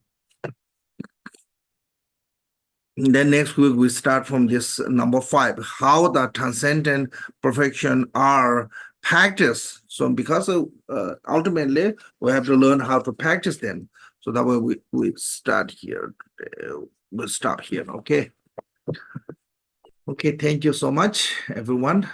next week we start from this number 5, how the transcendent perfection are practiced. So because ultimately we have to learn how to practice them. So that way we start here. We'll stop here. Okay. Okay. Thank you so much, everyone.